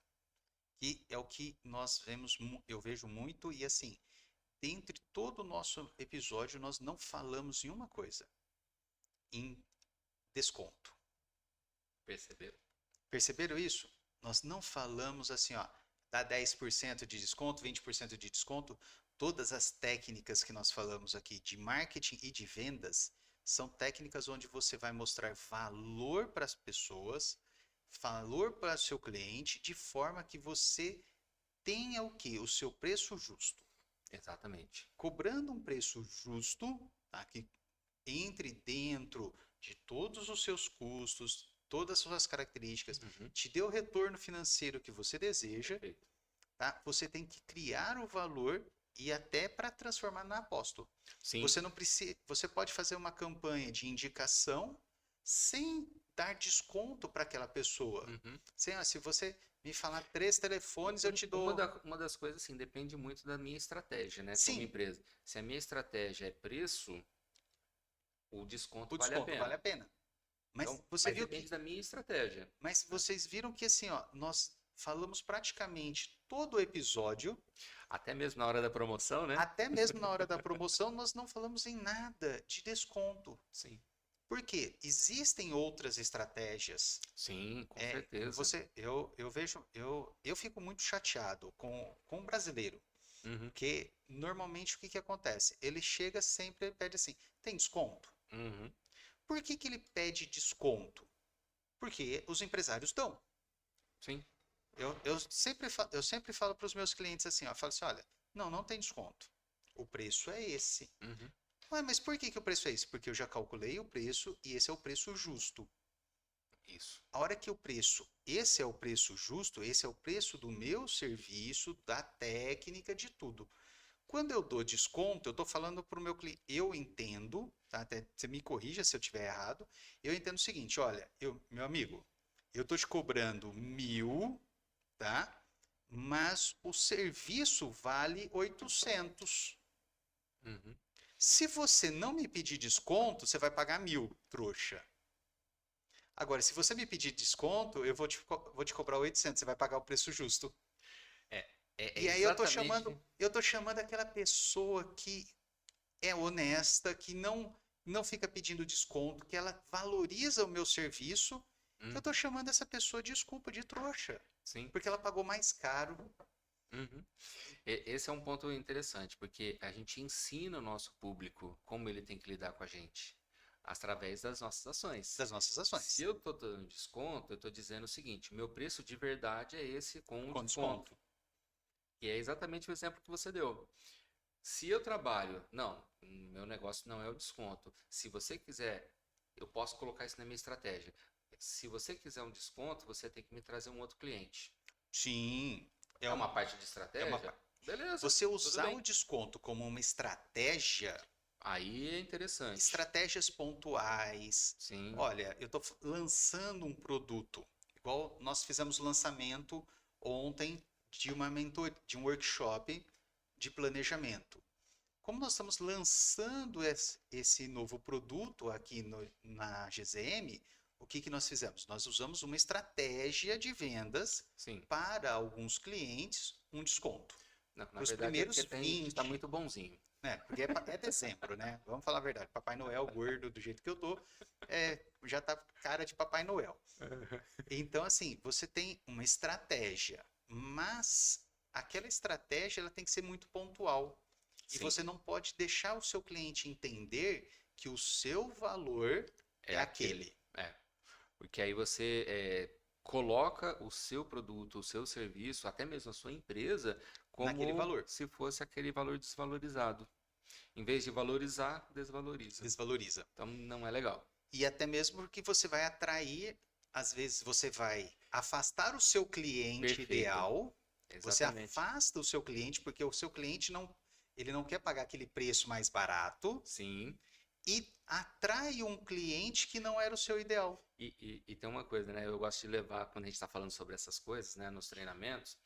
Que é o que nós vemos, eu vejo muito, e assim, dentre todo o nosso episódio, nós não falamos em uma coisa. Em desconto. Perceberam? Perceberam isso? Nós não falamos assim, ó, dá 10% de desconto, 20% de desconto. Todas as técnicas que nós falamos aqui de marketing e de vendas são técnicas onde você vai mostrar valor para as pessoas, valor para o seu cliente, de forma que você tenha o quê? O seu preço justo. Exatamente. Cobrando um preço justo, tá? Que entre dentro de todos os seus custos, todas as suas características, te dê o retorno financeiro que você deseja, Perfeito. tá? Você tem que criar o valor e até para transformar na apóstolo. Sim. Você não precisa, você pode fazer uma campanha de indicação sem dar desconto para aquela pessoa. Sem, se você me falar 3 telefones, eu te dou. Uma das coisas, assim, depende muito da minha estratégia, né? Sim. Como empresa. Se a minha estratégia é preço, o desconto O vale a desconto pena. vale a pena. Mas Então, você viu depende que. da minha estratégia. Mas vocês viram que assim, ó, nós falamos praticamente todo o episódio, Até mesmo na hora da promoção, né? até mesmo na hora da promoção, nós não falamos em nada de desconto. Sim. Por quê? Existem outras estratégias. Sim, com certeza. Eu fico muito chateado com o brasileiro, porque normalmente o que acontece? Ele chega sempre e pede assim, tem desconto? Por que ele pede desconto? Porque os empresários dão. Sim. Eu sempre falo para os meus clientes assim, ó, eu falo assim, olha, não tem desconto. O preço é esse. Ué, mas por que o preço é esse? Porque eu já calculei o preço e esse é o preço justo. Isso. A hora que esse é o preço justo, esse é o preço do meu serviço, da técnica, de tudo. Quando eu dou desconto, eu estou falando para o meu cliente, eu entendo, tá? Até você me corrija se eu estiver errado, eu entendo o seguinte, olha, meu amigo, eu estou te cobrando 1.000, tá? Mas o serviço vale 800. Se você não me pedir desconto, você vai pagar 1.000, trouxa. Agora, se você me pedir desconto, eu vou te cobrar 800, você vai pagar o preço justo. É E aí exatamente. eu tô chamando aquela pessoa que é honesta, que não fica pedindo desconto, que ela valoriza o meu serviço. Eu tô Uhum, chamando essa pessoa, desculpa, de trouxa, sim. porque ela pagou mais caro Uhum. Esse é um ponto interessante, porque a gente ensina o nosso público como ele tem que lidar com a gente, através das nossas ações. das nossas Se ações, eu estou dando desconto, eu estou dizendo o seguinte: meu preço de verdade é esse com um com desconto. desconto. E é exatamente o exemplo que você deu. Se eu trabalho, não, meu negócio não é o desconto. Se você quiser, eu posso colocar isso na minha estratégia. Se você quiser um desconto, você tem que me trazer um outro cliente. Sim, é, É um, uma parte de é uma. estratégia? Beleza, Você tudo usar o bem. desconto como uma estratégia, Aí é interessante. estratégias pontuais. Sim, Olha, eu estou lançando um produto, igual nós fizemos o lançamento ontem de um workshop de planejamento. Como nós estamos lançando esse novo produto aqui na GZM, o que nós fizemos? Nós usamos uma estratégia de vendas sim. para alguns clientes, um desconto. Não, na Para os verdade é porque primeiros a gente está 20, muito bonzinho. né? Porque é dezembro, né? Vamos falar a verdade. Papai Noel, gordo do jeito que eu tô, já tá cara de Papai Noel. Então, assim, você tem uma estratégia, mas aquela estratégia ela tem que ser muito pontual. E Sim, você não pode deixar o seu cliente entender que o seu valor é é aquele. aquele, É. Porque aí você coloca o seu produto, o seu serviço, até mesmo a sua empresa, naquele como valor. se fosse aquele valor desvalorizado. Em vez de valorizar, desvaloriza. Desvaloriza. Então não é legal. E até mesmo porque você vai atrair, às vezes você vai afastar o seu cliente Perfeito. ideal, você Exatamente. afasta o seu cliente porque o seu cliente ele não quer pagar aquele preço mais barato Sim. e atrai um cliente que não era o seu ideal. E tem uma coisa, né? Eu gosto de levar, quando a gente está falando sobre essas coisas, né, nos treinamentos,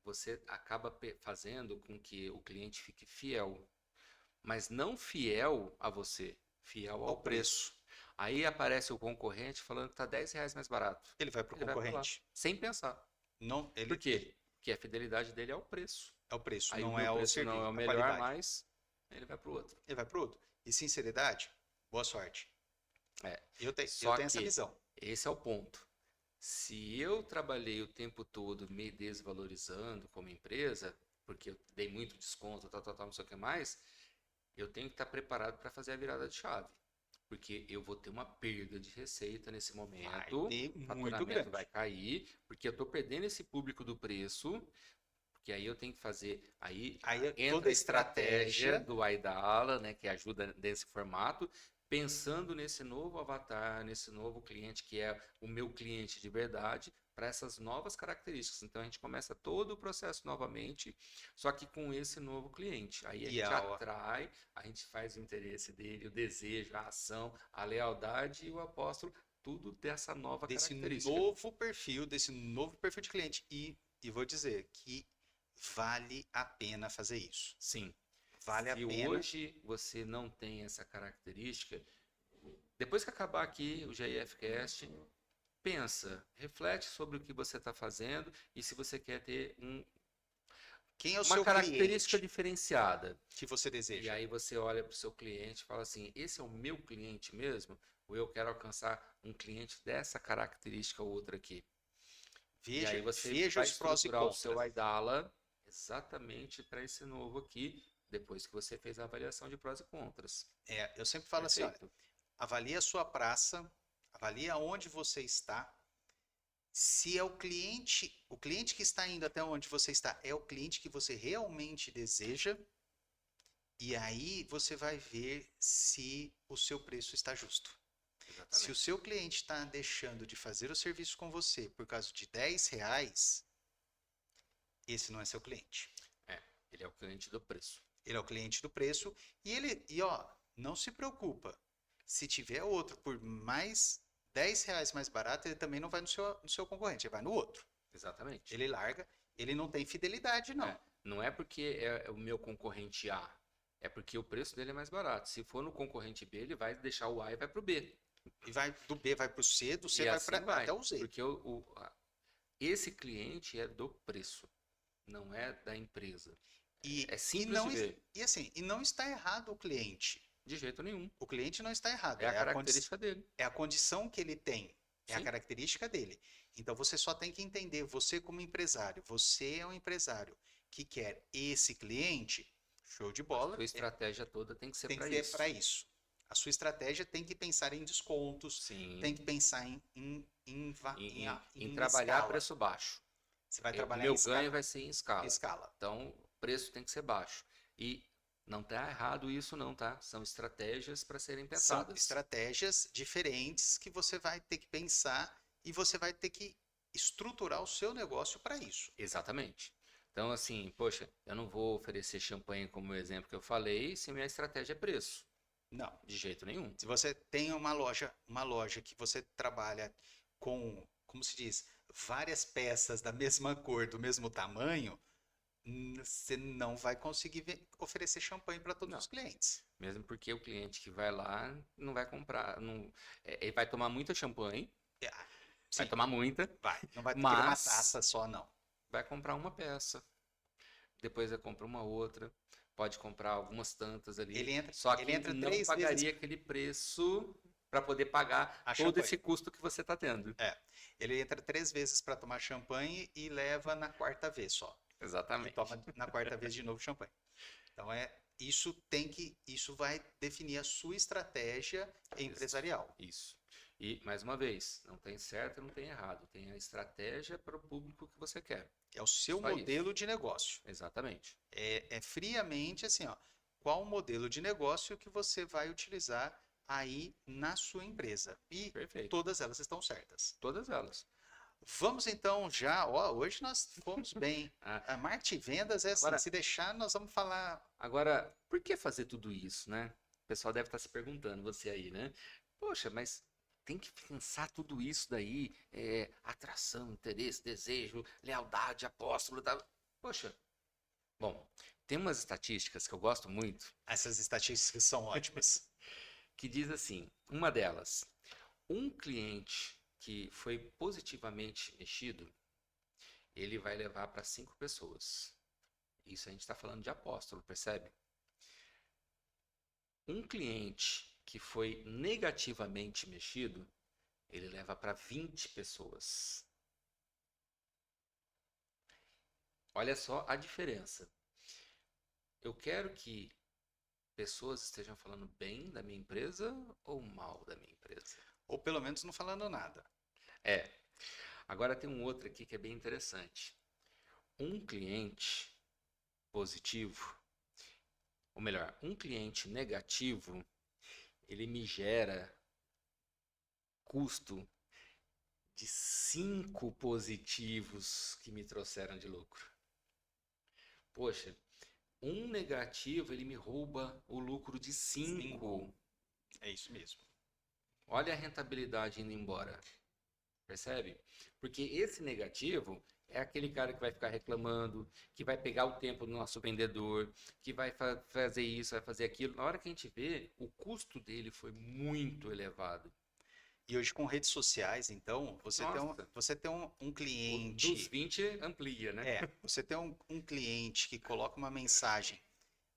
você acaba fazendo com que o cliente fique fiel, mas não fiel a você, fiel ao Ao preço. preço. Aí aparece o concorrente falando que está R$ 10 mais barato. Ele vai para o Ele vai para lá, concorrente. sem pensar. Não, Por ele quê? Porque a fidelidade dele é o preço. é o preço, Aí o não meu é o preço não é serviço, o a melhor qualidade. mais, ele vai para o outro. Ele vai para o outro. E sinceridade, boa sorte. É. Eu Só tenho essa que visão. esse é o ponto. Se eu trabalhei o tempo todo me desvalorizando como empresa, porque eu dei muito desconto, tal, não sei o que mais, eu tenho que estar preparado para fazer a virada de chave. Porque eu vou ter uma perda de receita nesse Vai momento, ter o muito faturamento vai grande. cair, porque eu estou perdendo esse público do preço, porque aí eu tenho que fazer, aí Aí toda entra a a estratégia estratégia, do Aidala, né, que ajuda nesse formato, pensando nesse novo avatar, nesse novo cliente que é o meu cliente de verdade, para essas novas características. Então a gente começa todo o processo novamente, só que com esse novo cliente. Aí a e gente a, atrai, a gente faz o interesse dele, o desejo, a ação, a lealdade e o apóstolo, tudo dessa nova característica. desse novo perfil de cliente. E vou dizer que vale a pena fazer isso. Sim. Vale a Se pena. hoje você não tem essa característica, depois que acabar aqui o GIFcast, pensa, reflete sobre o que você está fazendo e se você quer ter Quem é o uma seu característica cliente diferenciada. que você E deseja? aí você olha para o seu cliente e fala assim: esse é o meu cliente mesmo? Ou eu quero alcançar um cliente dessa característica ou outra aqui? E aí você Veja vai os prós e estruturar o seu contras. Aidala exatamente para esse novo aqui, depois que você fez a avaliação de prós e contras. Eu sempre falo assim, olha, Perfeito? avalie a sua praça, avalie aonde você está. Se é o cliente que está indo até onde você está, é o cliente que você realmente deseja, e aí você vai ver se o seu preço está justo. Se o Exatamente. seu cliente está deixando de fazer o serviço com você por causa de R$ 10, esse não é seu cliente. É, ele é o cliente do preço. Ele é o cliente do preço e ó, não se preocupa. Se tiver outro por mais R$ 10 mais barato, ele também não vai no seu concorrente, ele vai no outro. Exatamente. Ele larga, ele não tem fidelidade, É, não. não é porque é o meu concorrente A, é porque o preço dele é mais barato. Se for no concorrente B, ele vai deixar o A e vai para o B. E vai do B vai para o C, do C E vai assim vai. até o Z. Porque esse cliente é do preço. não é da empresa. E, É e simples não, de ver, e assim, e não está errado o cliente. de jeito nenhum. O cliente não está errado, É a característica dele. é a condição que ele tem, é a Sim, característica dele. Então você só tem que entender, você como empresário, você é um empresário que quer esse cliente, show de a bola, sua estratégia toda tem que ser tem que para ser isso. para isso. A sua estratégia tem que pensar em descontos, tem Sim, que pensar em em trabalhar escala. preço baixo. Você vai O trabalhar meu ganho vai ser em em escala. escala. Então, o preço tem que ser baixo. E não tá errado isso não, tá? São estratégias para serem São pensadas. estratégias diferentes que você vai ter que pensar e você vai ter que estruturar o seu negócio para isso. Exatamente. Então, assim, poxa, eu não vou oferecer champanhe como o exemplo que eu falei se minha estratégia é preço. Não. De jeito nenhum. Se você tem uma loja que você trabalha com, como se diz, várias peças da mesma cor, do mesmo tamanho, você não vai conseguir oferecer champanhe para todos Não. os clientes. Mesmo porque o cliente que vai lá não vai comprar. Não, ele vai tomar muita champanhe, É, vai sim, tomar muita, vai. Não vai querer uma mas taça só, não. vai comprar uma peça. Depois ele compra uma outra. Pode comprar algumas tantas ali. Só Ele que entra não 3 vezes pagaria aquele preço para poder pagar a todo champanhe. esse custo que você está tendo. É, ele entra 3 vezes para tomar champanhe e leva na quarta vez só. E Exatamente. toma na quarta vez de novo champanhe. Então isso vai definir a sua estratégia Isso. empresarial. Isso. E, mais uma vez, não tem certo e não tem errado. Tem a estratégia para o público que você quer. É o seu Só isso. modelo de negócio. Exatamente. É friamente assim, ó, qual o modelo de negócio que você vai utilizar aí na sua empresa. E Perfeito. todas elas estão certas. Todas elas. Vamos então já, ó, hoje nós fomos bem. Ah, A marketing e vendas é assim, agora, se deixar nós vamos falar. agora, por que fazer tudo isso, né? O pessoal deve estar se perguntando, você aí, né? Poxa, mas tem que pensar tudo isso daí, atração, interesse, desejo, lealdade, apóstolo, tá? Poxa, bom, tem umas estatísticas que eu gosto muito, Essas estatísticas são ótimas. que diz assim, uma delas, um cliente que foi positivamente mexido, ele vai levar para 5 pessoas. Isso a gente está falando de apóstolo, percebe? Um cliente que foi negativamente mexido, ele leva para 20 pessoas. Olha só a diferença. Eu quero que pessoas estejam falando bem da minha empresa ou mal da minha empresa. Ou pelo menos não falando nada. É. Agora tem um outro aqui que é bem interessante. Um cliente positivo, ou melhor, um cliente negativo, ele me gera custo de 5 positivos que me trouxeram de lucro. Poxa, um negativo ele me rouba o lucro de 5. É isso mesmo. Olha a rentabilidade indo embora. Percebe? Porque esse negativo é aquele cara que vai ficar reclamando, que vai pegar o tempo do nosso vendedor, que vai fazer isso, vai fazer aquilo. Na hora que a gente vê, o custo dele foi muito elevado. E hoje com redes sociais, então, Nossa, você tem um dos cliente, 20 amplia, né? você tem um cliente que coloca uma mensagem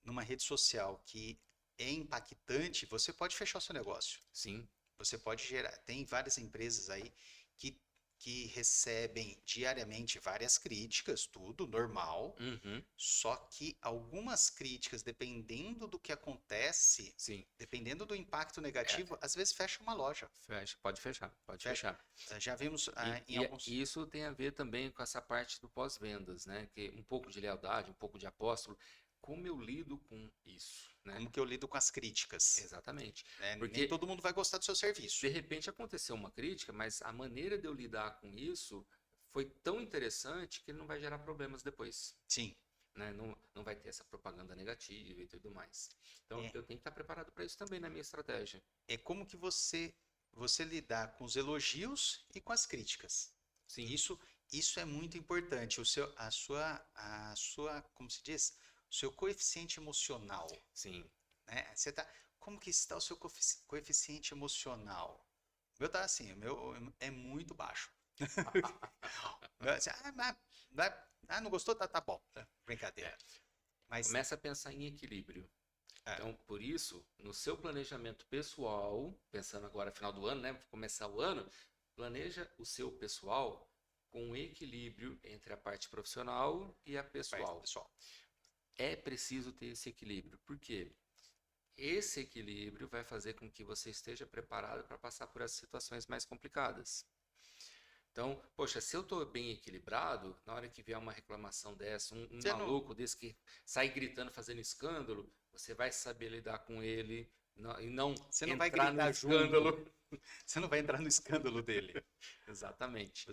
numa rede social que é impactante, você pode fechar o seu negócio. Sim, Você pode gerar. Tem várias empresas aí que, que recebem diariamente várias críticas, tudo normal. uhum, Só que algumas críticas, dependendo do que acontece, sim. dependendo do impacto É, negativo, às vezes fecha uma loja. fecha, pode fechar, pode Fecha. fechar. Já vimos em alguns. E isso tem a ver também com essa parte do pós-vendas, né? Que um pouco de lealdade, um pouco de apóstolo. Como eu lido com isso, né? Como que eu lido com as críticas, Exatamente. né? Nem Porque todo mundo vai gostar do seu serviço. de repente aconteceu uma crítica, mas a maneira de eu lidar com isso foi tão interessante que ele não vai gerar problemas depois, Sim. né? Não, não vai ter essa propaganda negativa e tudo mais. Então É, eu tenho que estar preparado para isso também na minha estratégia. é como que você lidar com os elogios e com as críticas. Sim, Isso, isso é muito importante. Como se diz? O seu coeficiente emocional, sim, né? Como que está o seu coeficiente emocional? O meu tá assim, o meu é muito baixo. Assim, não gostou? Tá bom. Brincadeira. Mas, Começa a pensar em equilíbrio. é, Então, por isso, no seu planejamento pessoal, pensando agora final do ano, né? Começar o ano, planeja o seu pessoal com um equilíbrio entre a parte profissional e a pessoal. pessoal, É preciso ter esse equilíbrio, porque esse equilíbrio vai fazer com que você esteja preparado para passar por essas situações mais complicadas. Então, poxa, se eu estou bem equilibrado, na hora que vier uma reclamação dessa, um você não, maluco desse que sai gritando, fazendo escândalo, você vai saber lidar com ele e não você não vai entrar no gritar junto, escândalo. você não vai entrar no escândalo dele. Exatamente,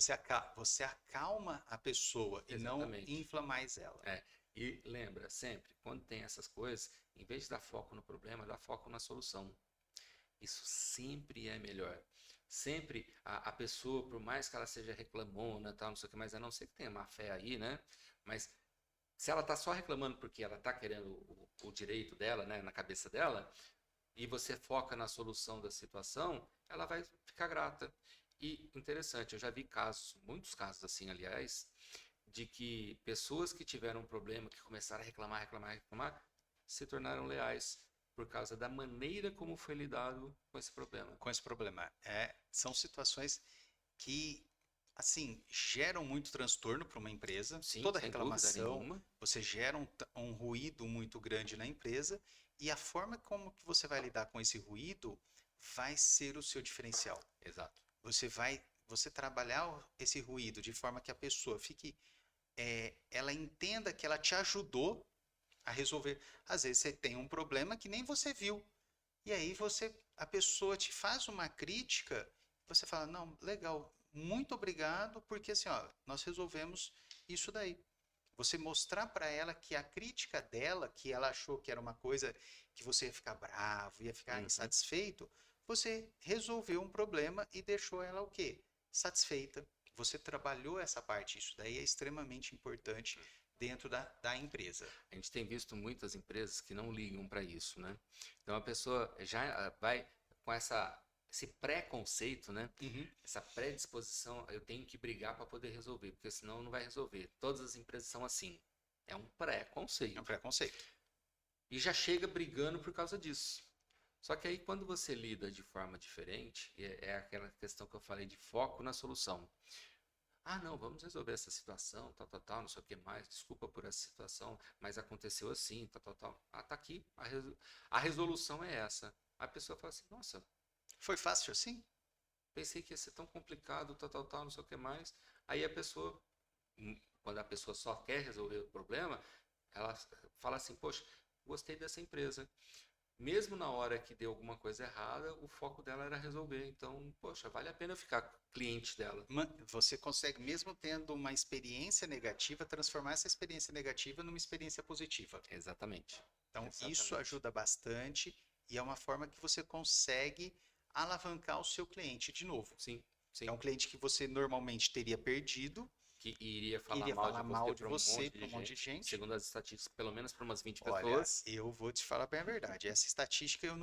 Você acalma a pessoa e não exatamente. infla mais ela. É. E lembra, sempre, quando tem essas coisas, em vez de dar foco no problema, dá foco na solução. Isso sempre é melhor. Sempre a pessoa, por mais que ela seja reclamona, tal, não sei o que, mas a não ser que tenha má fé aí, né? Mas se ela tá só reclamando porque ela tá querendo o direito dela, né, na cabeça dela, e você foca na solução da situação, ela vai ficar grata. E interessante, eu já vi casos, muitos casos assim, aliás, de que pessoas que tiveram um problema, que começaram a reclamar, reclamar, reclamar, se tornaram leais por causa da maneira como foi lidado com esse problema. Com esse problema. São situações que, assim, geram muito transtorno para uma empresa. Sim, Toda sem dúvida reclamação, nenhuma. você gera um ruído muito grande na empresa e a forma como que você vai lidar com esse ruído vai ser o seu diferencial. Exato. Você trabalhar esse ruído de forma que a pessoa ela entenda que ela te ajudou a resolver. Às vezes você tem um problema que nem você viu. E aí a pessoa te faz uma crítica, você fala, não, legal, muito obrigado, porque assim, ó, nós resolvemos isso daí. Você mostrar para ela que a crítica dela, que ela achou que era uma coisa que você ia ficar bravo, ia ficar Uhum. insatisfeito, você resolveu um problema e deixou ela o quê? Satisfeita. Você trabalhou essa parte. Isso daí é extremamente importante dentro da empresa. A gente tem visto muitas empresas que não ligam para isso, né? Então a pessoa já vai com esse preconceito, né? Uhum. Essa predisposição, eu tenho que brigar para poder resolver, porque senão não vai resolver. Todas as empresas são assim. É um É um preconceito. preconceito. E já chega brigando por causa disso. Só que aí quando você lida de forma diferente, é aquela questão que eu falei de foco na solução. Ah, não, vamos resolver essa situação, tal, tal, tal, não sei o que mais, desculpa por essa situação, mas aconteceu assim, tal, tal, tal. Ah, tá aqui, a resolução é essa. A pessoa fala assim, nossa, Foi fácil assim? pensei que ia ser tão complicado, tal, tal, tal, não sei o que mais. Aí a pessoa, quando a pessoa só quer resolver o problema, ela fala assim, poxa, gostei dessa empresa. Mesmo na hora que deu alguma coisa errada, o foco dela era resolver. Então, poxa, vale a pena eu ficar cliente dela. Você consegue, mesmo tendo uma experiência negativa, transformar essa experiência negativa numa experiência positiva. Exatamente. Então, isso Exatamente. ajuda bastante e é uma forma que você consegue alavancar o seu cliente de novo. Sim, É sim. um cliente que você normalmente teria perdido, Que iria falar iria mal de falar você mal de para um você monte para de um monte de gente, gente. segundo as estatísticas, pelo menos para umas 20 Olha, pessoas. eu vou te falar bem a verdade. Essa estatística eu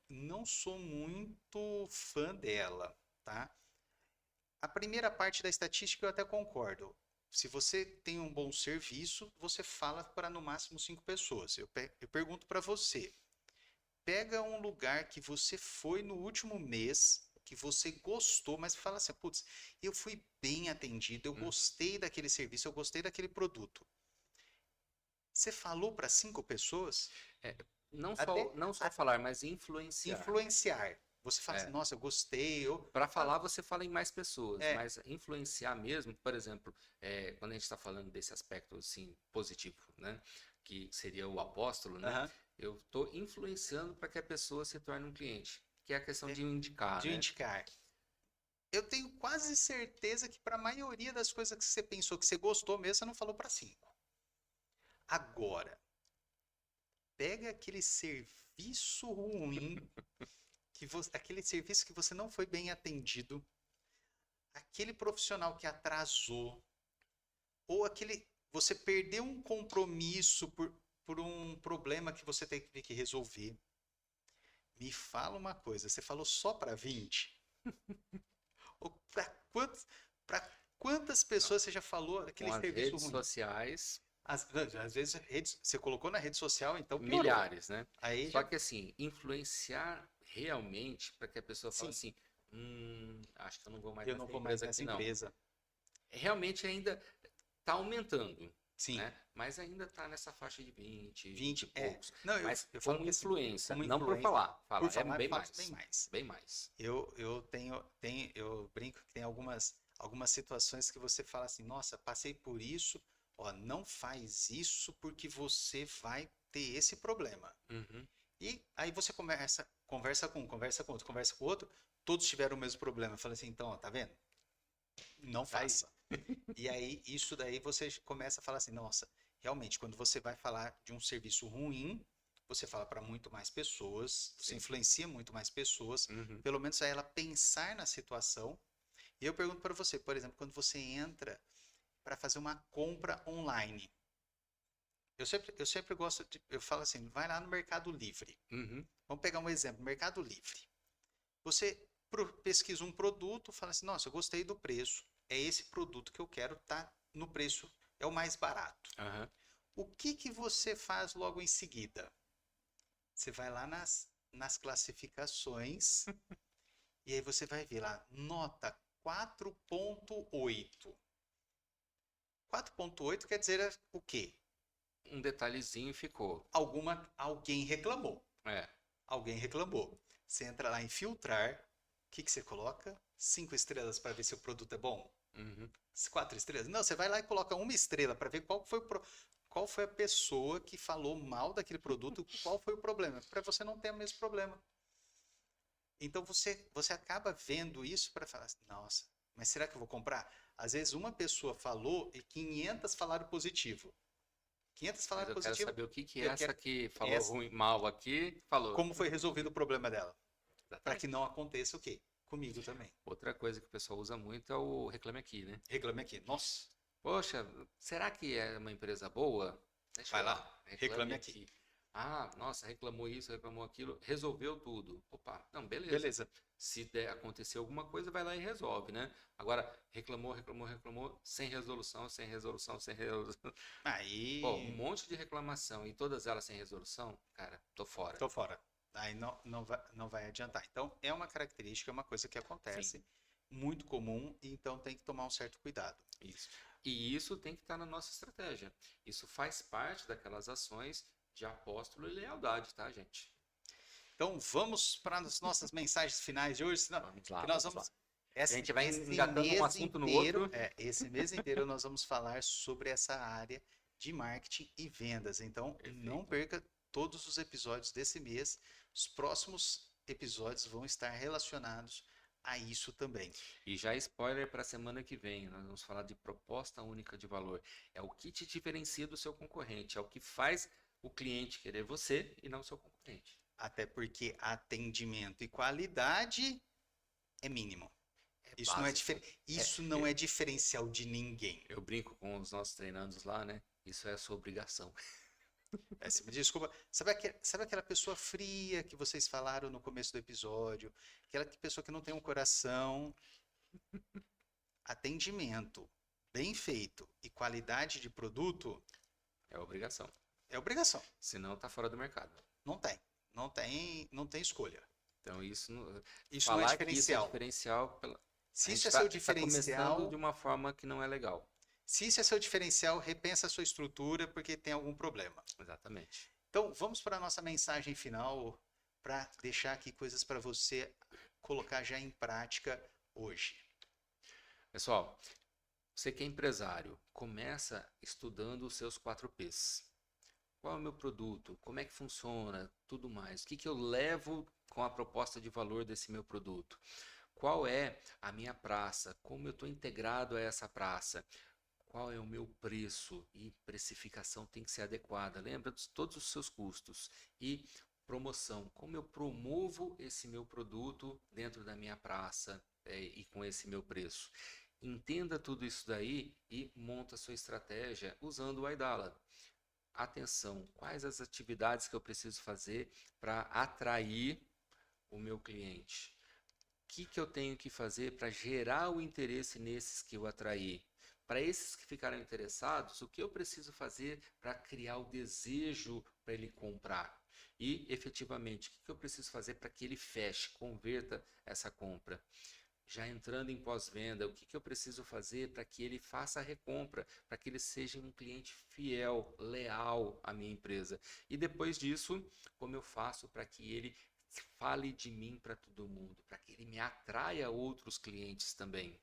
não sou muito fã dela, tá? A primeira parte da estatística eu até concordo. Se você tem um bom serviço, você fala para no máximo 5 pessoas. Eu pergunto para você: pega um lugar que você foi no último mês, que você gostou, mas fala assim: putz, eu fui bem atendido, eu Uhum. gostei daquele serviço, eu gostei daquele produto. Você falou para 5 pessoas? É, não Até só, não só a- falar, mas influenciar. influenciar. Você fala assim: É. nossa, eu gostei. Para Ah, falar, você fala em mais pessoas, é, mas influenciar mesmo, por exemplo, quando a gente está falando desse aspecto assim, positivo, né? Que seria o apóstolo, né? aham, Eu estou influenciando para que a pessoa se torne um cliente, que é a questão é, de indicar, de né? indicar. Eu tenho quase certeza que para a maioria das coisas que você pensou que você gostou mesmo, você não falou para 5. Agora, pega aquele serviço ruim, aquele serviço que você não foi bem atendido, aquele profissional que atrasou, ou aquele você perdeu um compromisso por um problema que você teve que resolver. Me fala uma coisa, você falou só para 20? Ou para quantos? Para quantas pessoas você já falou Com aquele as serviço redes ruim? sociais, Às vezes você colocou na rede social, então piorou. milhares, né? Aí Só já, que assim, influenciar realmente para que a pessoa fale sim, assim, acho que eu não vou mais eu não nessa vou mais empresa nessa aqui não. empresa. Realmente ainda está aumentando, Sim, né? Mas ainda está nessa faixa de 20 e 20 é. poucos. Não, Mas eu falo como que assim, influência, como não por influência, falar, por é falar, eu bem falo bem mais, mais. bem mais. Eu tenho, eu brinco que tem algumas situações que você fala assim, nossa, passei por isso, ó, não faz isso porque você vai ter esse problema. Uhum, E aí você conversa com um, conversa com outro, conversa com outro, todos tiveram o mesmo problema. Eu falei assim, então, ó, tá vendo? Não aí, faça. E aí, isso daí você começa a falar assim, nossa, realmente, quando você vai falar de um serviço ruim, você fala para muito mais pessoas, você sim. influencia muito mais pessoas, Uhum, pelo menos a ela pensar na situação. E eu pergunto para você, por exemplo, quando você entra para fazer uma compra online, eu sempre gosto de, eu falo assim, vai lá no Mercado Livre. uhum, Vamos pegar um exemplo, Mercado Livre. Você pesquisa um produto, fala assim, nossa, eu gostei do preço, é esse produto que eu quero, tá no preço, é o mais barato. aham. O que que você faz logo em seguida? Você vai lá nas classificações e aí você vai ver lá, nota 4.8. 4.8 quer dizer o quê? Um detalhezinho ficou. Alguém reclamou. É. Alguém reclamou. Você entra lá em filtrar, o que que você coloca? 5 estrelas para ver se o produto é bom? Uhum. 4 estrelas? Não, você vai lá e coloca uma estrela para ver qual foi a pessoa que falou mal daquele produto, qual foi o problema, para você não ter o mesmo problema. Então você acaba vendo isso para falar assim, nossa, mas será que eu vou comprar? Às vezes uma pessoa falou e 500 falaram positivo. 500 Mas falaram eu quero positivo, saber o que que eu essa quero que falou essa, ruim, mal aqui, falou. como foi resolvido o problema dela, para que Exatamente. não aconteça o quê? Comigo também. Outra coisa que o pessoal usa muito é o Reclame Aqui, né? Reclame aqui. Nossa, Poxa, será que é uma empresa boa? Deixa vai eu lá, lá, Reclame reclame aqui. Aqui. Ah, nossa, reclamou isso, reclamou aquilo, resolveu tudo. Opa, não, beleza. Beleza. Se der, acontecer alguma coisa, vai lá e resolve, né? Agora, reclamou, reclamou, reclamou, sem resolução, sem resolução, sem resolução. Pô, um Aí, monte de reclamação e todas elas sem resolução, cara, tô fora. tô fora. Aí não vai adiantar. Então, é uma característica, é uma coisa que Sim, acontece, muito comum, e então tem que tomar um certo cuidado. isso. E isso tem que estar na nossa estratégia. Isso faz parte daquelas ações de apóstolo e lealdade, tá, gente? Então, vamos para as nossas mensagens finais de hoje, senão, Vamos lá, que nós vamos lá. vamos. A Esse, gente vai esse engatando um mês assunto no inteiro, outro. esse mês inteiro nós vamos falar sobre essa área de marketing e vendas. Então, não Perfeito. perca todos os episódios desse mês. Os próximos episódios vão estar relacionados a isso também. E já spoiler para a semana que vem, nós vamos falar de proposta única de valor. É o que te diferencia do seu concorrente, é o que faz o cliente querer você e não o seu concorrente. Até porque atendimento e qualidade é mínimo. É Isso não é, básico. É, isso não é diferencial de ninguém. eu brinco com os nossos treinandos lá, né? Isso é a sua obrigação. Você me desculpa. Sabe aquela pessoa fria que vocês falaram no começo do episódio? Aquela pessoa que não tem um coração. Atendimento bem feito e qualidade de produto É a obrigação. é obrigação. Senão tá fora do mercado. Não tem. Não tem escolha. Então isso Isso não é falar que isso é diferencial. diferencial, Se a isso gente é seu tá começando de diferencial, uma forma que não é legal. se isso é seu diferencial, repensa a sua estrutura porque tem algum problema. Exatamente. Então, vamos para a nossa mensagem final para deixar aqui coisas para você colocar já em prática hoje. Pessoal, você que é empresário, começa estudando os seus 4Ps. Qual é o meu produto? Como é que funciona? Tudo mais. O que que eu levo com a proposta de valor desse meu produto? Qual é a minha praça? Como eu estou integrado a essa praça? Qual é o meu preço? E precificação tem que ser adequada. Lembra de todos os seus custos. E promoção. Como eu promovo esse meu produto dentro da minha praça, e com esse meu preço? Entenda tudo isso daí e monta a sua estratégia usando o Aidala. Atenção, quais as atividades que eu preciso fazer para atrair o meu cliente? que eu tenho que fazer para gerar o interesse nesses que eu atraí? Para esses que ficaram interessados, o que eu preciso fazer para criar o desejo para ele comprar? E, efetivamente, o que eu preciso fazer para que ele feche, converta essa compra? Já entrando em pós-venda, o que eu preciso fazer para que ele faça a recompra, para que ele seja um cliente fiel, leal à minha empresa? E depois disso, como eu faço para que ele fale de mim para todo mundo, para que ele me atraia outros clientes também?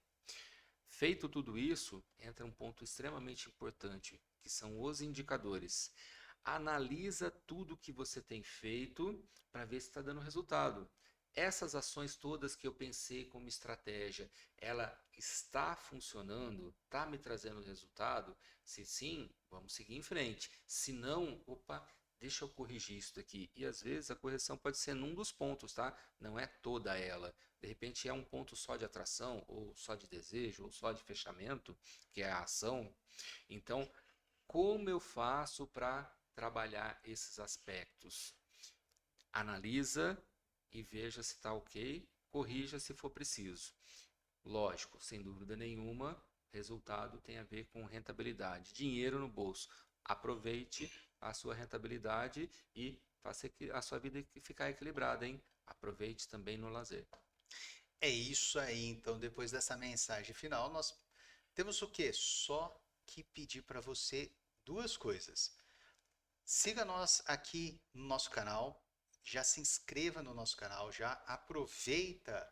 Feito tudo isso, entra um ponto extremamente importante, que são os indicadores. Analisa tudo que você tem feito para ver se está dando resultado. Essas ações todas que eu pensei como estratégia, ela está funcionando? Está me trazendo resultado? Se sim, vamos seguir em frente. Se não, opa, deixa eu corrigir isso daqui. E às vezes a correção pode ser num dos pontos, tá? Não é toda ela. De repente é um ponto só de atração, ou só de desejo, ou só de fechamento, que é a ação. Então, como eu faço para trabalhar esses aspectos? Analisa e veja se está ok, corrija se for preciso. Lógico, sem dúvida nenhuma, resultado tem a ver com rentabilidade, dinheiro no bolso. Aproveite a sua rentabilidade e faça a sua vida ficar equilibrada, hein? Aproveite também no lazer. É isso aí, então, depois dessa mensagem final, nós temos o quê? Só que pedir para você duas coisas. Siga nós aqui no nosso canal, já se inscreva no nosso canal, já aproveita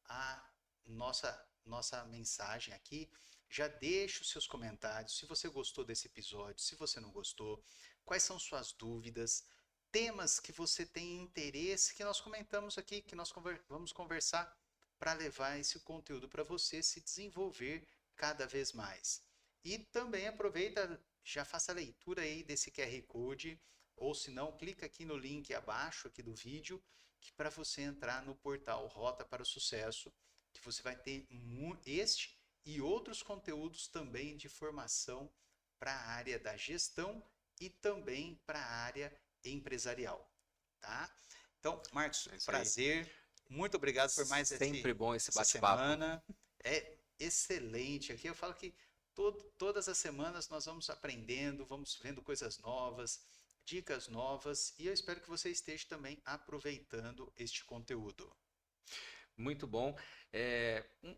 a nossa mensagem aqui, já deixa os seus comentários, se você gostou desse episódio, se você não gostou, quais são suas dúvidas, temas que você tem interesse, que nós comentamos aqui, que nós vamos conversar para levar esse conteúdo para você se desenvolver cada vez mais. E também aproveita, já faça a leitura aí desse QR Code, ou se não, clica aqui no link abaixo aqui do vídeo, que para você entrar no portal Rota para o Sucesso, que você vai ter este e outros conteúdos também de formação para a área da gestão e também para a área empresarial, tá? Então, Marcos, prazer. Muito obrigado por mais Sempre bom esse essa bate-papo. semana. É excelente aqui. Eu falo que todas as semanas nós vamos aprendendo, vamos vendo coisas novas, dicas novas, e eu espero que você esteja também aproveitando este conteúdo. Muito bom.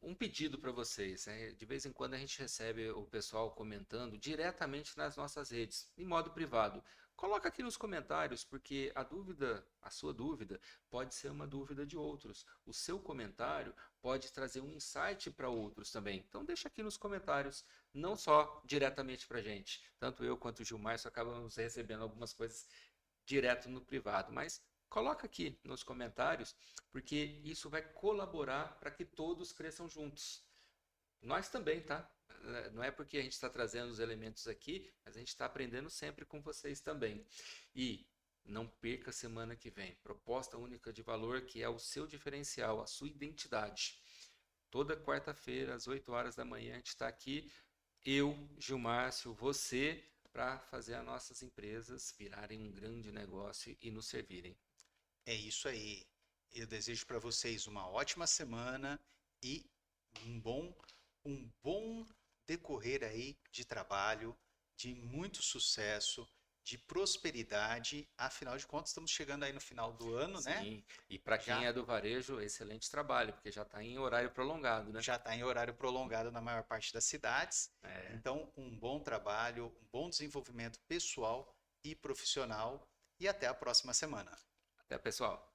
Um pedido para vocês, né? De vez em quando a gente recebe o pessoal comentando diretamente nas nossas redes, em modo privado. Coloca aqui nos comentários, porque a sua dúvida, pode ser uma dúvida de outros. O seu comentário pode trazer um insight para outros também. Então deixa aqui nos comentários, não só diretamente para a gente. Tanto eu quanto o Gilmar só acabamos recebendo algumas coisas direto no privado, mas coloca aqui nos comentários, porque isso vai colaborar para que todos cresçam juntos. Nós também, tá? Não é porque a gente está trazendo os elementos aqui, mas a gente está aprendendo sempre com vocês também. E não perca a semana que vem. Proposta única de valor, que é o seu diferencial, a sua identidade. Toda quarta-feira, às 8 horas da manhã, a gente está aqui, eu, Gilmárcio, você, para fazer as nossas empresas virarem um grande negócio e nos servirem. É isso aí. Eu desejo para vocês uma ótima semana e um bom decorrer aí de trabalho, de muito sucesso, de prosperidade. Afinal de contas, estamos chegando aí no final do ano, né? Sim, e para quem é do varejo, excelente trabalho, porque já está em horário prolongado, né? Já está em horário prolongado na maior parte das cidades. Então, um bom trabalho, um bom desenvolvimento pessoal e profissional. E até a próxima semana. Até, pessoal.